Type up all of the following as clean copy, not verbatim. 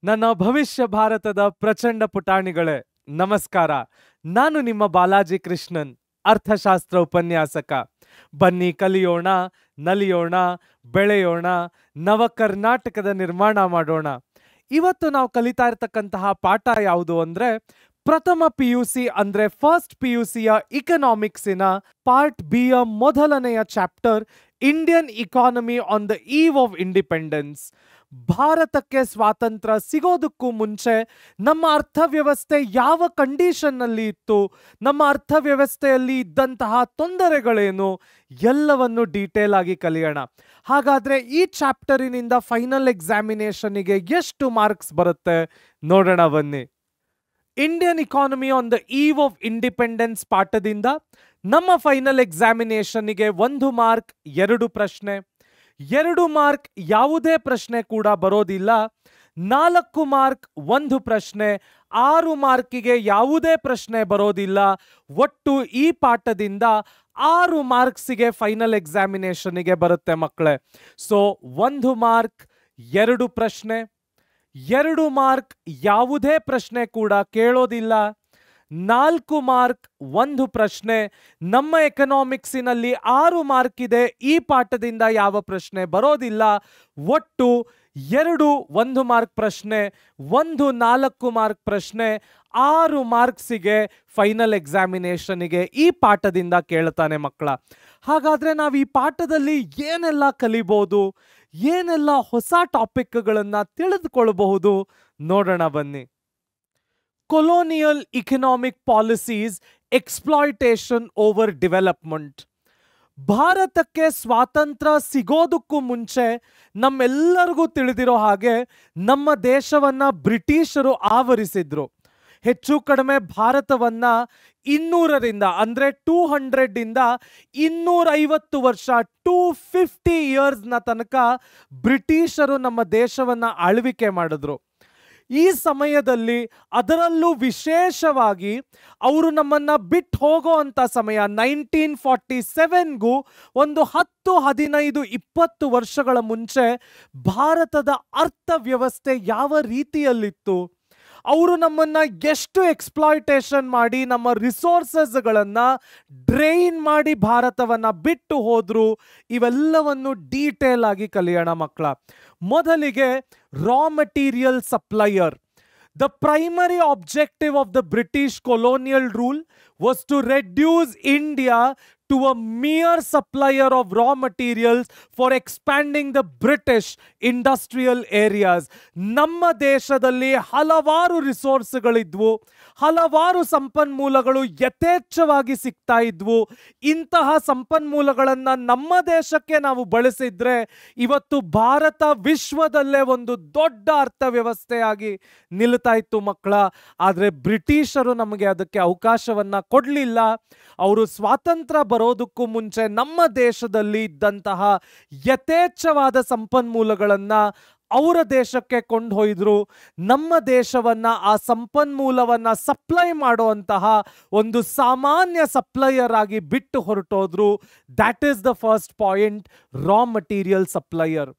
ನನ್ನ ಭವಿಷ್ಯ ಭಾರತದ ಪ್ರಚಂಡ ಪುಟಾಣಿಗಳೇ ನಮಸ್ಕಾರ. ನಾನು ನಿಮ್ಮ ಬಾಲಾಜಿ ಕೃಷ್ಣನ್, ಅರ್ಥಶಾಸ್ತ್ರ ಉಪನ್ಯಾಸಕ. ಬನ್ನಿ ಕಲಿಯೋಣ, ನಲಿಯೋಣ, ಬೆಳೆಯೋಣ, ನವ ಕರ್ನಾಟಕದ ನಿರ್ಮಾಣ ಮಾಡೋಣ. ಇವತ್ತು ನಾವು ಕಲಿತಾ ಇರತಕ್ಕಂತಹ ಪಾಠ ಯಾವುದು ಅಂದ್ರೆ ಪ್ರಥಮ PUC ಅಂದ್ರೆ ಫಸ್ಟ್ PUCಯ ಇಕನಾಮಿಕ್ಸಿನ ಪಾರ್ಟ್ ಬಿಯ ಮೊದಲನೆಯ chapter Indian economy on the eve of independence. ಭಾರತಕ್ಕೆ ಸ್ವಾತಂತ್ರ್ಯ ಸಿಗೋದಕ್ಕೂ ಮುಂಚೆ ನಮ್ಮ ಅರ್ಥವ್ಯವಸ್ಥೆ ಯಾವ ಕಂಡೀಷನ್ನಲ್ಲಿ ಇತ್ತು, ನಮ್ಮ ಅರ್ಥವ್ಯವಸ್ಥೆಯಲ್ಲಿ ಇದ್ದಂತಹ ತೊಂದರೆಗಳೇನು, ಎಲ್ಲವನ್ನು ಡೀಟೇಲ್ ಆಗಿ ಕಲಿಯೋಣ. ಹಾಗಾದ್ರೆ ಈ ಚಾಪ್ಟರಿನಿಂದ ಫೈನಲ್ ಎಕ್ಸಾಮಿನೇಷನ್ಗೆ ಎಷ್ಟು ಮಾರ್ಕ್ಸ್ ಬರುತ್ತೆ ನೋಡೋಣ ಬನ್ನಿ. Indian economy on the eve of independence ಪಾಠದಿಂದ ನಮ್ಮ ಫೈನಲ್ ಎಕ್ಸಾಮಿನೇಷನ್ಗೆ 1 ಮಾರ್ಕ್ 2 ಪ್ರಶ್ನೆ, 2 ಮಾರ್ಕ್ ಯಾವುದೇ ಪ್ರಶ್ನೆ ಕೂಡ ಬರೋದಿಲ್ಲ, 4 ಮಾರ್ಕ್ 1 ಪ್ರಶ್ನೆ, 6 ಮಾರ್ಕಿಗೆ ಯಾವುದೇ ಪ್ರಶ್ನೆ ಬರೋದಿಲ್ಲ. ಒಟ್ಟು ಈ ಪಾಠದಿಂದ 6 ಮಾರ್ಕ್ಸಿಗೆ ಫೈನಲ್ ಎಕ್ಸಾಮಿನೇಷನ್ಗೆ ಬರುತ್ತೆ ಮಕ್ಕಳೇ. ಸೊ 1 ಮಾರ್ಕ್ 2 ಪ್ರಶ್ನೆ, 2 ಮಾರ್ಕ್ ಯಾವುದೇ ಪ್ರಶ್ನೆ ಕೂಡ ಕೇಳೋದಿಲ್ಲ, 4 ಮಾರ್ಕ್ 1 ಪ್ರಶ್ನೆ. ನಮ್ಮ ಎಕನಾಮಿಕ್ಸಿನಲ್ಲಿ 6 ಮಾರ್ಕ್ ಇದೆ, ಈ ಪಾಠದಿಂದ ಯಾವ ಪ್ರಶ್ನೆ ಬರೋದಿಲ್ಲ. ಒಟ್ಟು 2 1 ಮಾರ್ಕ್ ಪ್ರಶ್ನೆ, 1 4 ಮಾರ್ಕ್ ಪ್ರಶ್ನೆ, 6 ಮಾರ್ಕ್ಸಿಗೆ ಫೈನಲ್ ಎಕ್ಸಾಮಿನೇಷನ್ಗೆ ಈ ಪಾಠದಿಂದ ಕೇಳ್ತಾನೆ ಮಕ್ಕಳ. ಹಾಗಾದ್ರೆ ನಾವು ಈ ಪಾಠದಲ್ಲಿ ಏನೆಲ್ಲ ಕಲಿಬಹುದು, ಏನೆಲ್ಲ ಹೊಸ ಟಾಪಿಕ್ಗಳನ್ನು ತಿಳಿದುಕೊಳ್ಳಬಹುದು ನೋಡೋಣ ಬನ್ನಿ. Colonial economic policies, exploitation over development. ಭಾರತಕ್ಕೆ ಸ್ವಾತಂತ್ರ್ಯ ಸಿಗೋದಕ್ಕೂ ಮುಂಚೆ ನಮ್ಮೆಲ್ಲರಿಗೂ ತಿಳಿದಿರೋ ಹಾಗೆ ನಮ್ಮ ದೇಶವನ್ನ ಬ್ರಿಟಿಷರು ಆವರಿಸಿದ್ರು. ಹೆಚ್ಚು ಕಡಿಮೆ ಭಾರತವನ್ನ 200ರಿಂದ ಅಂದ್ರೆ 200 250 ವರ್ಷ 250 ಇಯರ್ಸ್ನ ತನಕ ಬ್ರಿಟಿಷರು ನಮ್ಮ ದೇಶವನ್ನ ಆಳ್ವಿಕೆ ಮಾಡಿದ್ರು. ಈ ಸಮಯದಲ್ಲಿ ಅದರಲ್ಲೂ ವಿಶೇಷವಾಗಿ ಅವರು ನಮ್ಮನ್ನ ಬಿಟ್ಟು ಹೋಗೋ ಅಂತ ಸಮಯ 1947ಗೂ ಒಂದು 10 15 20 ವರ್ಷಗಳ ಮುಂಚೆ ಭಾರತದ ಅರ್ಥವ್ಯವಸ್ಥೆ ಯಾವ ರೀತಿಯಲ್ಲಿತ್ತು, ಅವರು ನಮ್ಮನ್ನ ಎಷ್ಟು ಎಕ್ಸ್ಪ್ಲಾಯ್ಟೇಷನ್ ಮಾಡಿ ನಮ್ಮ ರಿಸೋರ್ಸಸ್ಗಳನ್ನ ಡ್ರೈನ್ ಮಾಡಿ ಭಾರತವನ್ನ ಬಿಟ್ಟು ಹೋದ್ರು, ಇವೆಲ್ಲವನ್ನು ಡೀಟೇಲ್ ಆಗಿ ಕಲಿಯೋಣ ಮಕ್ಕಳ. ಮೊದಲಿಗೆ raw material supplier. The primary objective of the British colonial rule was to reduce India to a mere supplier of raw materials for expanding the British industrial areas. ನಮ್ಮ ದೇಶದಲ್ಲಿ ಹಲವಾರು ರಿಸೋರ್ಸ್ಗಳಿದ್ವು, ಹಲವಾರು ಸಂಪನ್ಮೂಲಗಳು ಯಥೇಚ್ಛವಾಗಿ ಸಿಗ್ತಾ ಇದ್ವು. ಇಂತಹ ಸಂಪನ್ಮೂಲಗಳನ್ನು ನಮ್ಮ ದೇಶಕ್ಕೆ ನಾವು ಬಳಸಿದ್ರೆ ಇವತ್ತು ಭಾರತ ವಿಶ್ವದಲ್ಲೇ ಒಂದು ದೊಡ್ಡ ಅರ್ಥವ್ಯವಸ್ಥೆಯಾಗಿ ನಿಲ್ತಾ ಇತ್ತು ಮಕ್ಕಳ. ಆದರೆ ಬ್ರಿಟಿಷರು ನಮಗೆ ಅದಕ್ಕೆ ಅವಕಾಶವನ್ನ ಕೊಡಲಿಲ್ಲ. ಅವರು ಸ್ವಾತಂತ್ರ್ಯ ಬರೋದಕ್ಕೂ ಮುಂಚೆ ನಮ್ಮ ದೇಶದಲ್ಲಿ ಇದ್ದಂತಹ ಯಥೇಚ್ಛವಾದ ಸಂಪನ್ಮೂಲಗಳನ್ನ ಅವರ ದೇಶಕ್ಕೆ ಕೊಂಡೊಯ್ದ್ರು. ನಮ್ಮ ದೇಶವನ್ನ ಆ ಸಂಪನ್ಮೂಲವನ್ನ ಸಪ್ಲೈ ಮಾಡುವಂತಹ ಒಂದು ಸಾಮಾನ್ಯ ಸಪ್ಲೈಯರ್ ಆಗಿ ಬಿಟ್ಟು ಹೊರಟೋದ್ರು. That is the first point, raw material supplier.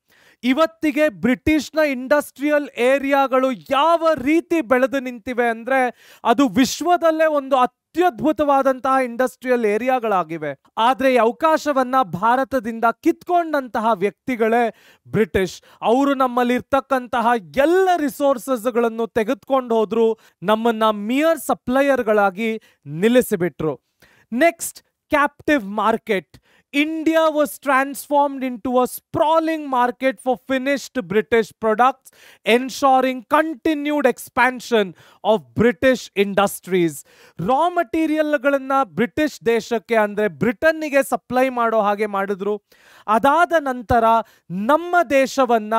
ಇವತ್ತಿಗೆ ಬ್ರಿಟಿಷ್ನ ಇಂಡಸ್ಟ್ರಿಯಲ್ ಏರಿಯಾಗಳು ಯಾವ ರೀತಿ ಬೆಳೆದು ನಿಂತಿವೆ ಅಂದ್ರೆ ಅದು ವಿಶ್ವದಲ್ಲೇ ಒಂದು ಅತ್ಯದ್ಭುತವಾದಂತಹ ಇಂಡಸ್ಟ್ರಿಯಲ್ ಏರಿಯಾಗಳಾಗಿವೆ. ಆದ್ರೆ ಈ ಅವಕಾಶವನ್ನ ಭಾರತದಿಂದ ಕಿತ್ಕೊಂಡಂತಹ ವ್ಯಕ್ತಿಗಳೇ ಬ್ರಿಟಿಷ್. ಅವರು ನಮ್ಮಲ್ಲಿ ಇರ್ತಕ್ಕಂತಹ ಎಲ್ಲ ರಿಸೋರ್ಸಸ್ಗಳನ್ನು ತೆಗೆದುಕೊಂಡು ಹೋದ್ರು, ನಮ್ಮನ್ನ ಮಿಯರ್ ಸಪ್ಲೈಯರ್ಗಳಾಗಿ ನಿಲ್ಲಿಸಿಬಿಟ್ರು. Next, captive market. India was transformed into a sprawling market for finished British products, ensuring continued expansion of British industries. Raw materialಗಳನ್ನ ಬ್ರಿಟಿಷ್ ದೇಶಕ್ಕೆ ಅಂದ್ರೆ ಬ್ರಿಟನ್ನಿಗೆ ಸಪ್ಲೈ ಮಾಡೋ ಹಾಗೆ ಮಾಡಿದ್ರು. ಅದಾದ ನಂತರ ನಮ್ಮ ದೇಶವನ್ನ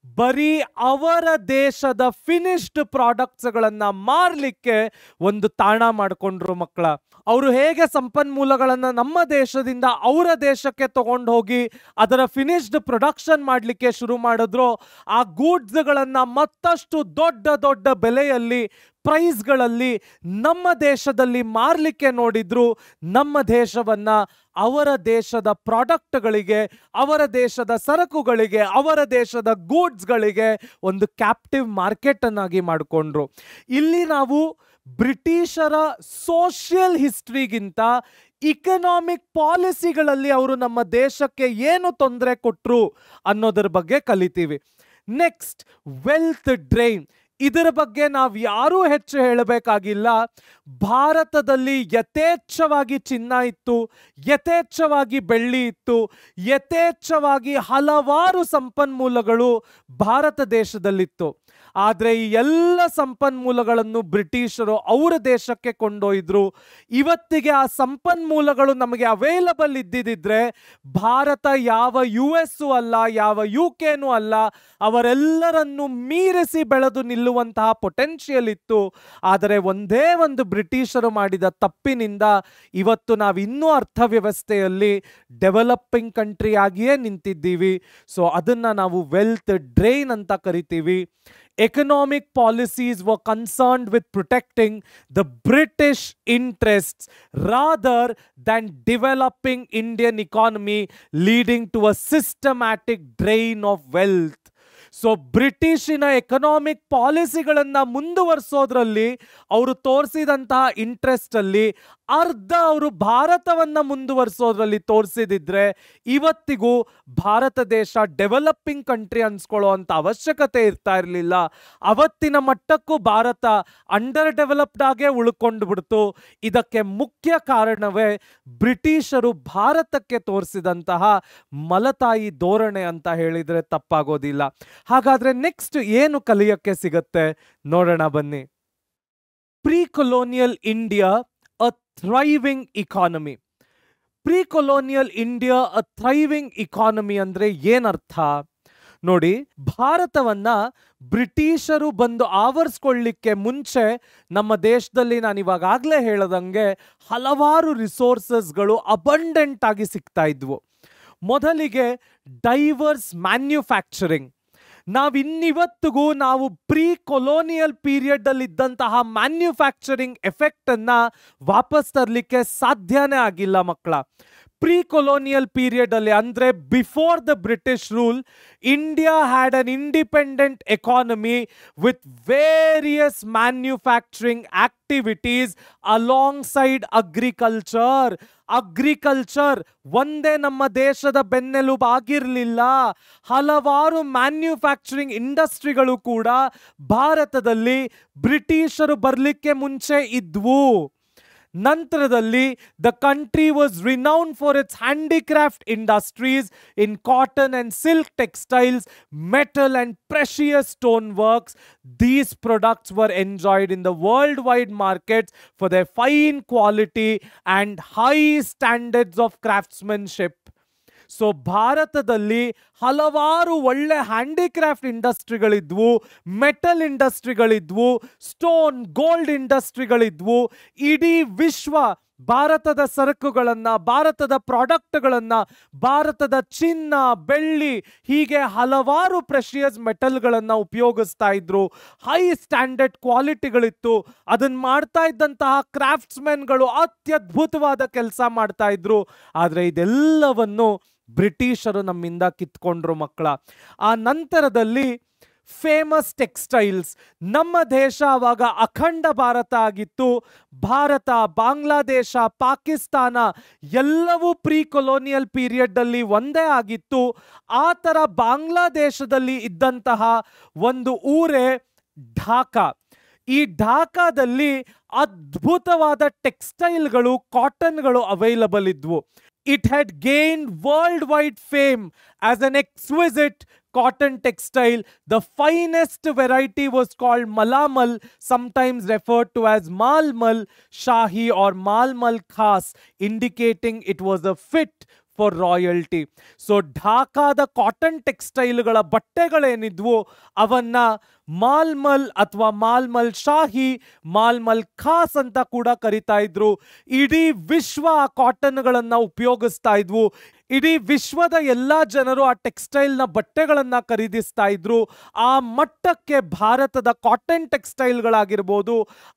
ಬರೀ ಅವರ ದೇಶದ ಫಿನಿಶ್ಡ್ ಪ್ರಾಡಕ್ಟ್ಸ್ಗಳನ್ನ ಮಾರಲಿಕ್ಕೆ ಒಂದು ತಾಣ ಮಾಡಿಕೊಂಡ್ರು ಮಕ್ಕಳ. ಅವರು ಹೇಗೆ ಸಂಪನ್ಮೂಲಗಳನ್ನ ನಮ್ಮ ದೇಶದಿಂದ ಅವರ ದೇಶಕ್ಕೆ ತಗೊಂಡು ಹೋಗಿ ಅದರ ಫಿನಿಶ್ಡ್ ಪ್ರೊಡಕ್ಷನ್ ಮಾಡಲಿಕ್ಕೆ ಶುರು ಮಾಡಿದ್ರು, ಆ ಗೂಡ್ಸ್ಗಳನ್ನ ಮತ್ತಷ್ಟು ದೊಡ್ಡ ದೊಡ್ಡ ಬೆಲೆಯಲ್ಲಿ ಪ್ರೈಸ್ಗಳಲ್ಲಿ ನಮ್ಮ ದೇಶದಲ್ಲಿ ಮಾರಲಿಕ್ಕೆ ನೋಡಿದ್ರು, ನಮ್ಮ ದೇಶವನ್ನ ಅವರ ದೇಶದ ಪ್ರಾಡಕ್ಟ್ಗಳಿಗೆ, ಅವರ ದೇಶದ ಸರಕುಗಳಿಗೆ, ಅವರ ದೇಶದ ಗೂಡ್ಸ್ಗಳಿಗೆ ಒಂದು ಕ್ಯಾಪ್ಟಿವ್ ಮಾರ್ಕೆಟ್ ಅನ್ನಾಗಿ ಮಾಡಿಕೊಂಡ್ರು. ಇಲ್ಲಿ ನಾವು ಬ್ರಿಟಿಷರ ಸೋಷಿಯಲ್ ಹಿಸ್ಟ್ರಿಗಿಂತ ಇಕನಾಮಿಕ್ ಪಾಲಿಸಿಗಳಲ್ಲಿ ಅವರು ನಮ್ಮ ದೇಶಕ್ಕೆ ಏನು ತೊಂದರೆ ಕೊಟ್ಟರು ಅನ್ನೋದ್ರ ಬಗ್ಗೆ ಕಲಿತೀವಿ. Next, wealth drain. ಇದರ ಬಗ್ಗೆ ನಾವು ಯಾರೂ ಹೆಚ್ಚು ಹೇಳಬೇಕಾಗಿಲ್ಲ. ಭಾರತದಲ್ಲಿ ಯಥೇಚ್ಛವಾಗಿ ಚಿನ್ನ ಇತ್ತು, ಯಥೇಚ್ಛವಾಗಿ ಬೆಳ್ಳಿ ಇತ್ತು, ಯಥೇಚ್ಛವಾಗಿ ಹಲವಾರು ಸಂಪನ್ಮೂಲಗಳು ಭಾರತ ದೇಶದಲ್ಲಿತ್ತು. ಆದರೆ ಈ ಎಲ್ಲ ಸಂಪನ್ಮೂಲಗಳನ್ನು ಬ್ರಿಟಿಷರು ಅವರ ದೇಶಕ್ಕೆ ಕೊಂಡೊಯ್ದ್ರು. ಇವತ್ತಿಗೆ ಆ ಸಂಪನ್ಮೂಲಗಳು ನಮಗೆ ಅವೈಲಬಲ್ ಇದ್ದಿದ್ದರೆ ಭಾರತ ಯಾವ US ಅಲ್ಲ, ಯಾವ UK ಅಲ್ಲ, ಅವರೆಲ್ಲರನ್ನು ಮೀರಿಸಿ ಬೆಳೆದು ನಿಲ್ಲುವಂತಹ ಪೊಟೆನ್ಷಿಯಲ್ ಇತ್ತು. ಆದರೆ ಒಂದೇ ಒಂದು ಬ್ರಿಟಿಷರು ಮಾಡಿದ ತಪ್ಪಿನಿಂದ ಇವತ್ತು ನಾವು ಇನ್ನೂ ಅರ್ಥವ್ಯವಸ್ಥೆಯಲ್ಲಿ ಡೆವಲಪಿಂಗ್ ಕಂಟ್ರಿ ಆಗಿಯೇ ನಿಂತಿದ್ದೀವಿ. ಸೊ ಅದನ್ನು ನಾವು ವೆಲ್ತ್ ಡ್ರೈನ್ ಅಂತ ಕರಿತೀವಿ. Economic policies were concerned with protecting the British interests rather than developing Indian economy, leading to a systematic drain of wealth. So ಬ್ರಿಟಿಷಿನ ಎಕನಾಮಿಕ್ ಪಾಲಿಸಿಗಳನ್ನು ಮುಂದುವರಿಸೋದ್ರಲ್ಲಿ ಅವರು ತೋರಿಸಿದಂತಹ ಇಂಟ್ರೆಸ್ಟಲ್ಲಿ ಅರ್ಧ ಅವರು ಭಾರತವನ್ನು ಮುಂದುವರಿಸೋದ್ರಲ್ಲಿ ತೋರಿಸಿದಿದ್ರೆ ಇವತ್ತಿಗೂ ಭಾರತ ದೇಶ ಡೆವಲಪಿಂಗ್ ಕಂಟ್ರಿ ಅನ್ಸ್ಕೊಳ್ಳೋ ಅಂಥ ಅವಶ್ಯಕತೆ ಇರ್ತಾ ಇರಲಿಲ್ಲ. ಅವತ್ತಿನ ಮಟ್ಟಕ್ಕೂ ಭಾರತ ಅಂಡರ್ ಡೆವಲಪ್ಡ್ ಆಗೇ ಉಳ್ಕೊಂಡು ಬಿಡ್ತು. ಇದಕ್ಕೆ ಮುಖ್ಯ ಕಾರಣವೇ ಬ್ರಿಟಿಷರು ಭಾರತಕ್ಕೆ ತೋರಿಸಿದಂತಹ ಮಲತಾಯಿ ಧೋರಣೆ ಅಂತ ಹೇಳಿದರೆ ತಪ್ಪಾಗೋದಿಲ್ಲ. ಹಾಗಾದ್ರೆ ನೆಕ್ಸ್ಟ್ ಏನು ಕಲಿಯಕ್ಕೆ ಸಿಗತ್ತೆ ನೋಡೋಣ ಬನ್ನಿ. Pre colonial India a thriving economy. Pre colonial India a thriving economy ಅಂದ್ರೆ ಏನರ್ಥ ನೋಡಿ. ಭಾರತವನ್ನ ಬ್ರಿಟಿಷರು ಬಂದು ಆವರಿಸ್ಕೊಳ್ಳಿಕ್ಕೆ ಮುಂಚೆ ನಮ್ಮ ದೇಶದಲ್ಲಿ ನಾನು ಇವಾಗಲೇ ಹೇಳದಂಗೆ ಹಲವಾರು ರಿಸೋರ್ಸಸ್ಗಳು ಅಬಂಡೆಂಟ್ ಆಗಿ ಸಿಗ್ತಾ ಇದ್ವು. ಮೊದಲಿಗೆ ಡೈವರ್ಸ್ ಮ್ಯಾನ್ಯುಫ್ಯಾಕ್ಚರಿಂಗ್. ನಾವಿನ್ನಿವತ್ತಿಗೂ ನಾವು ಪ್ರೀ ಕೊಲೋನಿಯಲ್ ಪೀರಿಯಡ್ ಅಲ್ಲಿ ಇದ್ದಂತಹ ಮ್ಯಾನ್ಯುಫ್ಯಾಕ್ಚರಿಂಗ್ ಎಫೆಕ್ಟ್ ಅನ್ನ ವಾಪಸ್ ತರಲಿಕ್ಕೆ ಸಾಧ್ಯನೇ ಆಗಿಲ್ಲ ಮಕ್ಕಳ. ಪ್ರೀ ಕೊಲೋನಿಯಲ್ ಪೀರಿಯಡ್ ಅಲ್ಲಿ ಅಂದ್ರೆ before the British rule, India had an independent economy with various manufacturing activities alongside agriculture. Agriculture ಒಂದೇ ನಮ್ಮ ದೇಶದ ಬೆನ್ನೆಲುಬಾಗಿರಲಿಲ್ಲ. ಹಲವಾರು ಮ್ಯಾನ್ಯುಫ್ಯಾಕ್ಚರಿಂಗ್ ಇಂಡಸ್ಟ್ರಿಗಳು ಕೂಡ ಭಾರತದಲ್ಲಿ ಬ್ರಿಟಿಷರು ಬರಲಿಕ್ಕೆ ಮುಂಚೆ ಇದ್ವು. ನಂತರದಲ್ಲಿ the country was renowned for its handicraft industries in cotton and silk textiles, metal and precious stone works. These products were enjoyed in the worldwide markets for their fine quality and high standards of craftsmanship. So ಭಾರತದಲ್ಲಿ ಹಲವಾರು ಒಳ್ಳೆ handicraft ಇಂಡಸ್ಟ್ರಿಗಳಿದ್ವು, metal ಇಂಡಸ್ಟ್ರಿಗಳಿದ್ವು, stone gold ಇಂಡಸ್ಟ್ರಿಗಳಿದ್ವು. ಇಡೀ ವಿಶ್ವ ಭಾರತದ ಸರಕುಗಳನ್ನು, ಭಾರತದ ಪ್ರಾಡಕ್ಟ್ಗಳನ್ನು, ಭಾರತದ ಚಿನ್ನ, ಬೆಳ್ಳಿ ಹೀಗೆ ಹಲವಾರು ಪ್ರೆಷಿಯಸ್ ಮೆಟಲ್ಗಳನ್ನು ಉಪಯೋಗಿಸ್ತಾ ಇದ್ರು. ಹೈ ಸ್ಟ್ಯಾಂಡರ್ಡ್ ಕ್ವಾಲಿಟಿಗಳಿತ್ತು. ಅದನ್ನು ಮಾಡ್ತಾ ಇದ್ದಂತಹ ಕ್ರಾಫ್ಟ್ಸ್ಮೆನ್ಗಳು ಅತ್ಯದ್ಭುತವಾದ ಕೆಲಸ ಮಾಡ್ತಾ ಇದ್ರು. ಆದರೆ ಇದೆಲ್ಲವನ್ನು ಬ್ರಿಟಿಷರು ನಮ್ಮಿಂದ ಕಿತ್ಕೊಂಡ್ರು ಮಕ್ಕಳ. ಆ ನಂತರದಲ್ಲಿ ಫೇಮಸ್ ಟೆಕ್ಸ್ಟೈಲ್ಸ್. ನಮ್ಮ ದೇಶ ಆವಾಗ ಅಖಂಡ ಭಾರತ ಆಗಿತ್ತು. ಭಾರತ, ಬಾಂಗ್ಲಾದೇಶ, ಪಾಕಿಸ್ತಾನ ಎಲ್ಲವೂ ಪ್ರೀ ಕೊಲೋನಿಯಲ್ ಪೀರಿಯಡ್ ಅಲ್ಲಿ ಒಂದೇ ಆಗಿತ್ತು. ಆ ಥರ ಬಾಂಗ್ಲಾದೇಶದಲ್ಲಿ ಇದ್ದಂತಹ ಒಂದು ಊರೇ ಢಾಕಾ. ಈ ಢಾಕಾದಲ್ಲಿ ಅದ್ಭುತವಾದ ಟೆಕ್ಸ್ಟೈಲ್ಗಳು, ಕಾಟನ್ಗಳು ಅವೈಲಬಲ್ ಇದ್ವು. It had gained worldwide fame as an exquisite cotton textile. The finest variety was called Malamal, sometimes referred to as Malmal Shahi or Malmal Khas, indicating it was a fit for royalty. So ಢಾಕಾದ cotton ಟೆಕ್ಸ್ಟೈಲ್ಗಳ ಬಟ್ಟೆಗಳೇನಿದ್ವು ಅವನ್ನ ಮಾಲ್ಮಲ್ ಅಥವಾ ಮಾಲ್ಮಲ್ ಶಾಹಿ, ಮಾಲ್ಮಲ್ ಖಾಸ್ ಅಂತ ಕೂಡ ಕರಿತಾ ಇದ್ರು. ಇಡೀ ವಿಶ್ವ ಆ ಕಾಟನ್ಗಳನ್ನ ಉಪಯೋಗಿಸ್ತಾ ಇದ್ವು. ಇಡೀ ವಿಶ್ವದ ಎಲ್ಲ ಜನರು ಆ ಟೆಕ್ಸ್ಟೈಲ್ನ ಬಟ್ಟೆಗಳನ್ನು ಖರೀದಿಸ್ತಾ ಇದ್ರು. ಆ ಮಟ್ಟಕ್ಕೆ ಭಾರತದ ಕಾಟನ್ ಟೆಕ್ಸ್ಟೈಲ್ಗಳಾಗಿರ್ಬೋದು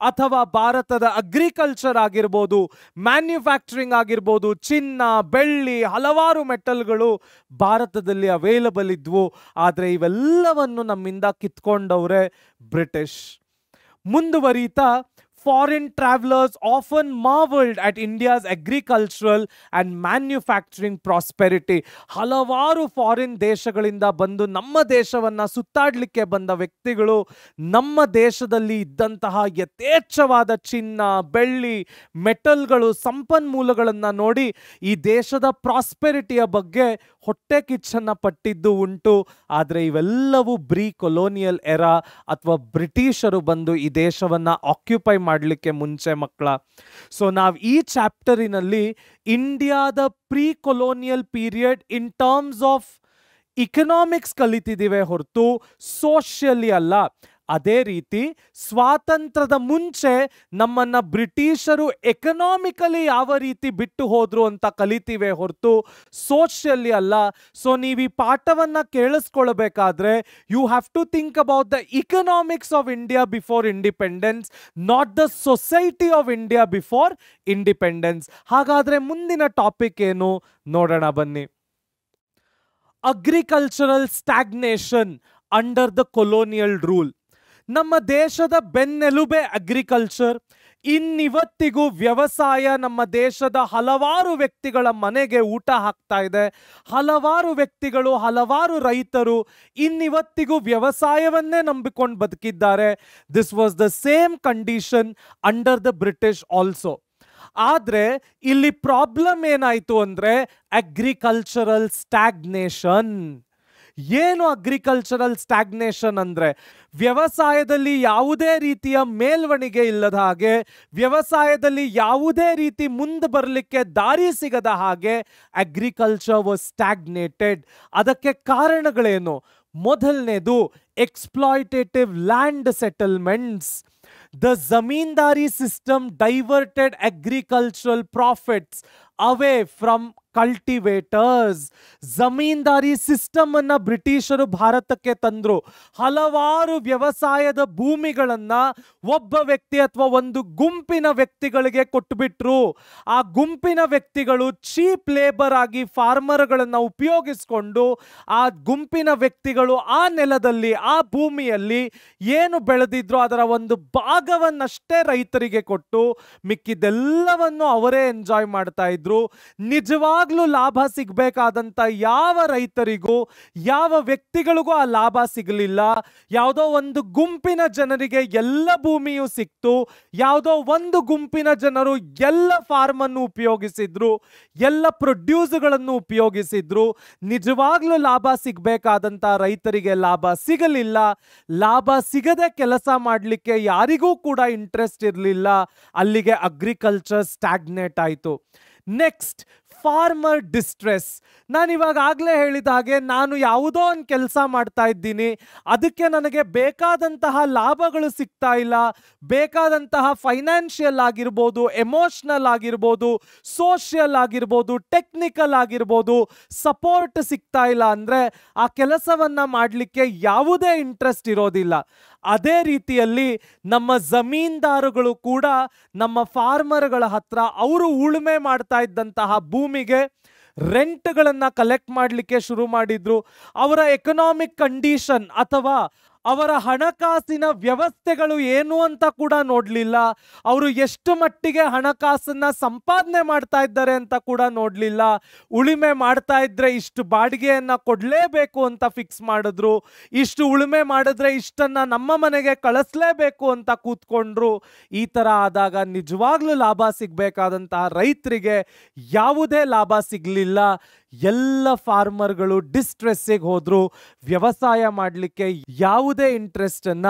ಅಥವಾ ಭಾರತದ ಅಗ್ರಿಕಲ್ಚರ್ ಆಗಿರ್ಬೋದು, ಮ್ಯಾನ್ಯುಫ್ಯಾಕ್ಚರಿಂಗ್ ಆಗಿರ್ಬೋದು, ಚಿನ್ನ, ಬೆಳ್ಳಿ, ಹಲವಾರು ಮೆಟಲ್ಗಳು ಭಾರತದಲ್ಲಿ ಅವೈಲಬಲ್ ಇದ್ವು. ಆದರೆ ಇವೆಲ್ಲವನ್ನು ನಮ್ಮಿಂದ ಕಿತ್ಕೊಂಡವ್ರೆ ಬ್ರಿಟಿಷ್. ಮುಂದುವರಿತಾ foreign travelers often marveled at India's agricultural and manufacturing prosperity. ಹಲವಾರು ಫಾರಿನ್ ದೇಶಗಳಿಂದ ಬಂದು ನಮ್ಮ ದೇಶವನ್ನು ಸುತ್ತಾಡಲಿಕ್ಕೆ ಬಂದ ವ್ಯಕ್ತಿಗಳು ನಮ್ಮ ದೇಶದಲ್ಲಿ ಇದ್ದಂತಹ ಯಥೇಚ್ಛವಾದ ಚಿನ್ನ, ಬೆಳ್ಳಿ, ಮೆಟಲ್ಗಳು, ಸಂಪನ್ಮೂಲಗಳನ್ನು ನೋಡಿ ಈ ದೇಶದ ಪ್ರಾಸ್ಪೆರಿಟಿಯ ಬಗ್ಗೆ ಹೊಟ್ಟೆ ಕಿಚ್ಚನ್ನು ಪಟ್ಟಿದ್ದು ಉಂಟು. ಆದರೆ ಇವೆಲ್ಲವೂ ಬ್ರೀ ಕೊಲೋನಿಯಲ್ ಎರಾ ಅಥವಾ ಬ್ರಿಟಿಷರು ಬಂದು ಈ ದೇಶವನ್ನು ಆಕ್ಯುಪೈ ಮಾಡಲಿಕ್ಕೆ ಮುಂಚೆ ಮಕ್ಕಳ. ಸೊ ನಾವು ಈ ಚಾಪ್ಟರಿನಲ್ಲಿ ಇಂಡಿಯಾದ pre colonial period in terms of economics ಕಲಿತಿದ್ದೀವಿ ಹೊರತು ಸೋಷಿಯಲಿ ಅಲ್ಲ. ಅದೇ ರೀತಿ ಸ್ವಾತಂತ್ರ್ಯದ ಮುಂಚೆ ನಮ್ಮನ್ನ ಬ್ರಿಟಿಷರು ಎಕನಾಮಿಕಲಿ ಯಾವ ರೀತಿ ಬಿಟ್ಟು ಹೋದ್ರು ಅಂತ ಕಲಿತೀವಿ ಹೊರತು ಸೋಷಿಯಲಿ ಅಲ್ಲ. ಸೊ ನೀವು ಈ ಪಾಠವನ್ನ ಕೇಳಿಸ್ಕೊಳ್ಬೇಕಾದ್ರೆ you have to think about the economics of India before independence, not the society of India before independence. ಹಾಗಾದ್ರೆ ಮುಂದಿನ ಟಾಪಿಕ್ ಏನು ನೋಡೋಣ ಬನ್ನಿ. Agricultural stagnation under the colonial rule. ನಮ್ಮ ದೇಶದ ಬೆನ್ನೆಲುಬೆ ಅಗ್ರಿಕಲ್ಚರ್. ಇನ್ನಿವತ್ತಿಗೂ ವ್ಯವಸಾಯ ನಮ್ಮ ದೇಶದ ಹಲವಾರು ವ್ಯಕ್ತಿಗಳ ಮನೆಗೆ ಊಟ ಹಾಕ್ತಾ ಇದೆ. ಹಲವಾರು ವ್ಯಕ್ತಿಗಳು, ಹಲವಾರು ರೈತರು ಇನ್ನಿವತ್ತಿಗೂ ವ್ಯವಸಾಯವನ್ನೇ ನಂಬಿಕೊಂಡು ಬದುಕಿದ್ದಾರೆ. This was the same condition under the British also. ಆದರೆ ಇಲ್ಲಿ ಪ್ರಾಬ್ಲಮ್ ಏನಾಯಿತು ಅಂದರೆ ಅಗ್ರಿಕಲ್ಚರಲ್ ಸ್ಟಾಗ್ನೇಷನ್. ಏನು ಅಗ್ರಿಕಲ್ಚರಲ್ ಸ್ಟಾಗ್ನೇಷನ್ ಅಂದರೆ ವ್ಯವಸಾಯದಲ್ಲಿ ಯಾವುದೇ ರೀತಿಯ ಮೇಲ್ವಣಿಗೆ ಇಲ್ಲದ ಹಾಗೆ, ವ್ಯವಸಾಯದಲ್ಲಿ ಯಾವುದೇ ರೀತಿ ಮುಂದೆ ಬರಲಿಕ್ಕೆ ದಾರಿ ಸಿಗದ ಹಾಗೆ ಅಗ್ರಿಕಲ್ಚರ್ ವಾಸ್ ಸ್ಟಾಗ್ನೇಟೆಡ್. ಅದಕ್ಕೆ ಕಾರಣಗಳೇನು? ಮೊದಲನೇದು exploitative land settlements. The zamindari system diverted agricultural profits away from cultivators. Zamindari system ಅನ್ನ ಬ್ರಿಟಿಷರು ಭಾರತಕ್ಕೆ ತಂದ್ರು. ಹಲವಾರು ವ್ಯವಸಾಯದ ಭೂಮಿಗಳನ್ನ ಒಬ್ಬ ವ್ಯಕ್ತಿ ಅಥವಾ ಒಂದು ಗುಂಪಿನ ವ್ಯಕ್ತಿಗಳಿಗೆ ಕೊಟ್ಟುಬಿಟ್ರು. ಆ ಗುಂಪಿನ ವ್ಯಕ್ತಿಗಳು ಚೀಪ್ ಲೇಬರ್ ಆಗಿ ಫಾರ್ಮರ್ಗಳನ್ನ ಉಪಯೋಗಿಸಿಕೊಂಡು ಆ ಗುಂಪಿನ ವ್ಯಕ್ತಿಗಳು ಆ ನೆಲದಲ್ಲಿ, ಆ ಭೂಮಿಯಲ್ಲಿ ಏನು ಬೆಳೆದಿದ್ರು ಅದರ ಒಂದು ಭಾಗವನ್ನಷ್ಟೇ ರೈತರಿಗೆ ಕೊಟ್ಟು ಮಿಕ್ಕಿದೆಲ್ಲವನ್ನು ಅವರೇ ಎಂಜಾಯ್ ಮಾಡ್ತಾ ಇದ್ರು. ನಿಜವಾಗ್ಲೂ ಲಾಭ ಸಿಗಬೇಕಾದಂತ ಯಾವ ರೈತರಿಗೂ, ಯಾವ ವ್ಯಕ್ತಿಗಳಿಗೂ ಆ ಲಾಭ ಸಿಗಲಿಲ್ಲ. ಯಾವುದೋ ಒಂದು ಗುಂಪಿನ ಜನರಿಗೆ ಎಲ್ಲ ಭೂಮಿಯೂ ಸಿಕ್ತು. ಯಾವುದೋ ಒಂದು ಗುಂಪಿನ ಜನರು ಎಲ್ಲ ಫಾರ್ಮ್ ಅನ್ನು ಉಪಯೋಗಿಸಿದ್ರು, ಎಲ್ಲ ಪ್ರೊಡ್ಯೂಸ್ಗಳನ್ನು ಉಪಯೋಗಿಸಿದ್ರು. ನಿಜವಾಗ್ಲೂ ಲಾಭ ಸಿಗಬೇಕಾದಂತ ರೈತರಿಗೆ ಲಾಭ ಸಿಗಲಿಲ್ಲ. ಲಾಭ ಸಿಗದೆ ಕೆಲಸ ಮಾಡಲಿಕ್ಕೆ ಯಾರಿಗೂ ಕೂಡ ಇಂಟ್ರೆಸ್ಟ್ ಇರಲಿಲ್ಲ. ಅಲ್ಲಿಗೆ ಅಗ್ರಿಕಲ್ಚರ್ ಸ್ಟಾಗ್ನೇಟ್ ಆಯಿತು. Next, farmer distress. ನಾನು ಇವಾಗ ಆಗಲೇ ಹೇಳಿದ ಹಾಗೆ ನಾನು ಯಾವುದೋ ಒಂದು ಕೆಲಸ ಮಾಡ್ತಾ ಇದ್ದೀನಿ, ಅದಕ್ಕೆ ನನಗೆ ಬೇಕಾದಂತಹ ಲಾಭಗಳು ಸಿಗ್ತಾ ಇಲ್ಲ, ಬೇಕಾದಂತಹ ಫೈನಾನ್ಷಿಯಲ್ ಆಗಿರ್ಬೋದು, ಎಮೋಷ್ನಲ್ ಆಗಿರ್ಬೋದು, ಸೋಷಿಯಲ್ ಆಗಿರ್ಬೋದು, ಟೆಕ್ನಿಕಲ್ ಆಗಿರ್ಬೋದು ಸಪೋರ್ಟ್ ಸಿಗ್ತಾ ಇಲ್ಲ ಅಂದರೆ ಆ ಕೆಲಸವನ್ನು ಮಾಡಲಿಕ್ಕೆ ಯಾವುದೇ ಇಂಟ್ರೆಸ್ಟ್ ಇರೋದಿಲ್ಲ. ಅದೇ ರೀತಿಯಲ್ಲಿ ನಮ್ಮ ಜಮೀನ್ದಾರುಗಳು ಕೂಡ ನಮ್ಮ ಫಾರ್ಮರ್ಗಳ ಹತ್ರ ಅವರು ಉಳುಮೆ ಮಾಡ್ತಾ ಇದ್ದಂತಹ ಭೂಮಿಗೆ ರೆಂಟ್ಗಳನ್ನು ಕಲೆಕ್ಟ್ ಮಾಡಲಿಕ್ಕೆ ಶುರು ಮಾಡಿದ್ರು. ಅವರ ಎಕನಾಮಿಕ್ ಕಂಡೀಷನ್ ಅಥವಾ ಅವರ ಹಣಕಾಸಿನ ವ್ಯವಸ್ಥೆಗಳು ಏನು ಅಂತ ಕೂಡ ನೋಡಲಿಲ್ಲ. ಅವರು ಎಷ್ಟು ಮಟ್ಟಿಗೆ ಹಣಕಾಸನ್ನ ಸಂಪಾದನೆ ಮಾಡ್ತಾ ಇದ್ದಾರೆ ಅಂತ ಕೂಡ ನೋಡಲಿಲ್ಲ. ಉಳುಮೆ ಮಾಡ್ತಾ ಇದ್ರೆ ಇಷ್ಟು ಬಾಡಿಗೆಯನ್ನು ಕೊಡಲೇಬೇಕು ಅಂತ ಫಿಕ್ಸ್ ಮಾಡಿದ್ರು. ಇಷ್ಟು ಉಳುಮೆ ಮಾಡಿದ್ರೆ ಇಷ್ಟನ್ನು ನಮ್ಮ ಮನೆಗೆ ಕಳಿಸ್ಲೇಬೇಕು ಅಂತ ಕೂತ್ಕೊಂಡ್ರು. ಈ ಥರ ಆದಾಗ ನಿಜವಾಗ್ಲೂ ಲಾಭ ಸಿಗಬೇಕಾದಂತಹ ರೈತರಿಗೆ ಯಾವುದೇ ಲಾಭ ಸಿಗಲಿಲ್ಲ. ಎಲ್ಲ ಫಾರ್ಮರ್ಗಳು ಡಿಸ್ಟ್ರೆಸ್ಸಿಗೆ ಹೋದ್ರು. ವ್ಯವಸಾಯ ಮಾಡಲಿಕ್ಕೆ ಯಾವುದೇ ಇಂಟ್ರೆಸ್ಟ್ ಅನ್ನ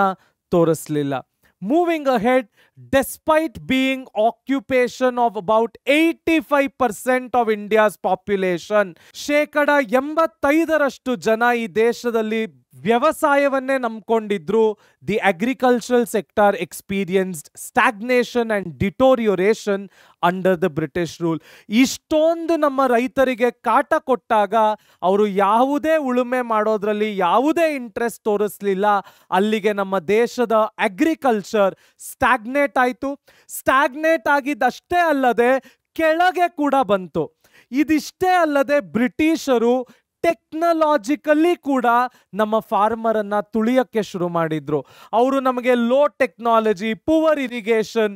ತೋರಿಸಲಿಲ್ಲ. Moving ahead, despite being occupation of about 85% of India's population, ಶೇಕಡ 85ರಷ್ಟು ಜನ ಈ ದೇಶದಲ್ಲಿ ವ್ಯವಸಾಯವನ್ನೇ ನಂಬ್ಕೊಂಡಿದ್ರು. The agricultural sector experienced stagnation and deterioration under the British rule. ಇಷ್ಟೊಂದು ನಮ್ಮ ರೈತರಿಗೆ ಕಾಟ ಕೊಟ್ಟಾಗ ಅವರು ಯಾವುದೇ ಉಳುಮೆ ಮಾಡೋದ್ರಲ್ಲಿ ಯಾವುದೇ ಇಂಟ್ರೆಸ್ಟ್ ತೋರಿಸ್ಲಿಲ್ಲ. ಅಲ್ಲಿಗೆ ನಮ್ಮ ದೇಶದ ಅಗ್ರಿಕಲ್ಚರ್ ಸ್ಟಾಗ್ನೇಟ್ ಆಯಿತು. ಸ್ಟಾಗ್ನೇಟ್ ಆಗಿದ್ದಷ್ಟೇ ಅಲ್ಲದೆ ಕೆಳಗೆ ಕೂಡ ಬಂತು. ಇದಿಷ್ಟೇ ಅಲ್ಲದೆ ಬ್ರಿಟಿಷರು ಟೆಕ್ನಾಲಜಿಕಲಿ ಕೂಡ ನಮ್ಮ ಫಾರ್ಮರನ್ನು ತುಳಿಯೋಕ್ಕೆ ಶುರು ಮಾಡಿದ್ರು. ಅವರು ನಮಗೆ low technology, poor irrigation,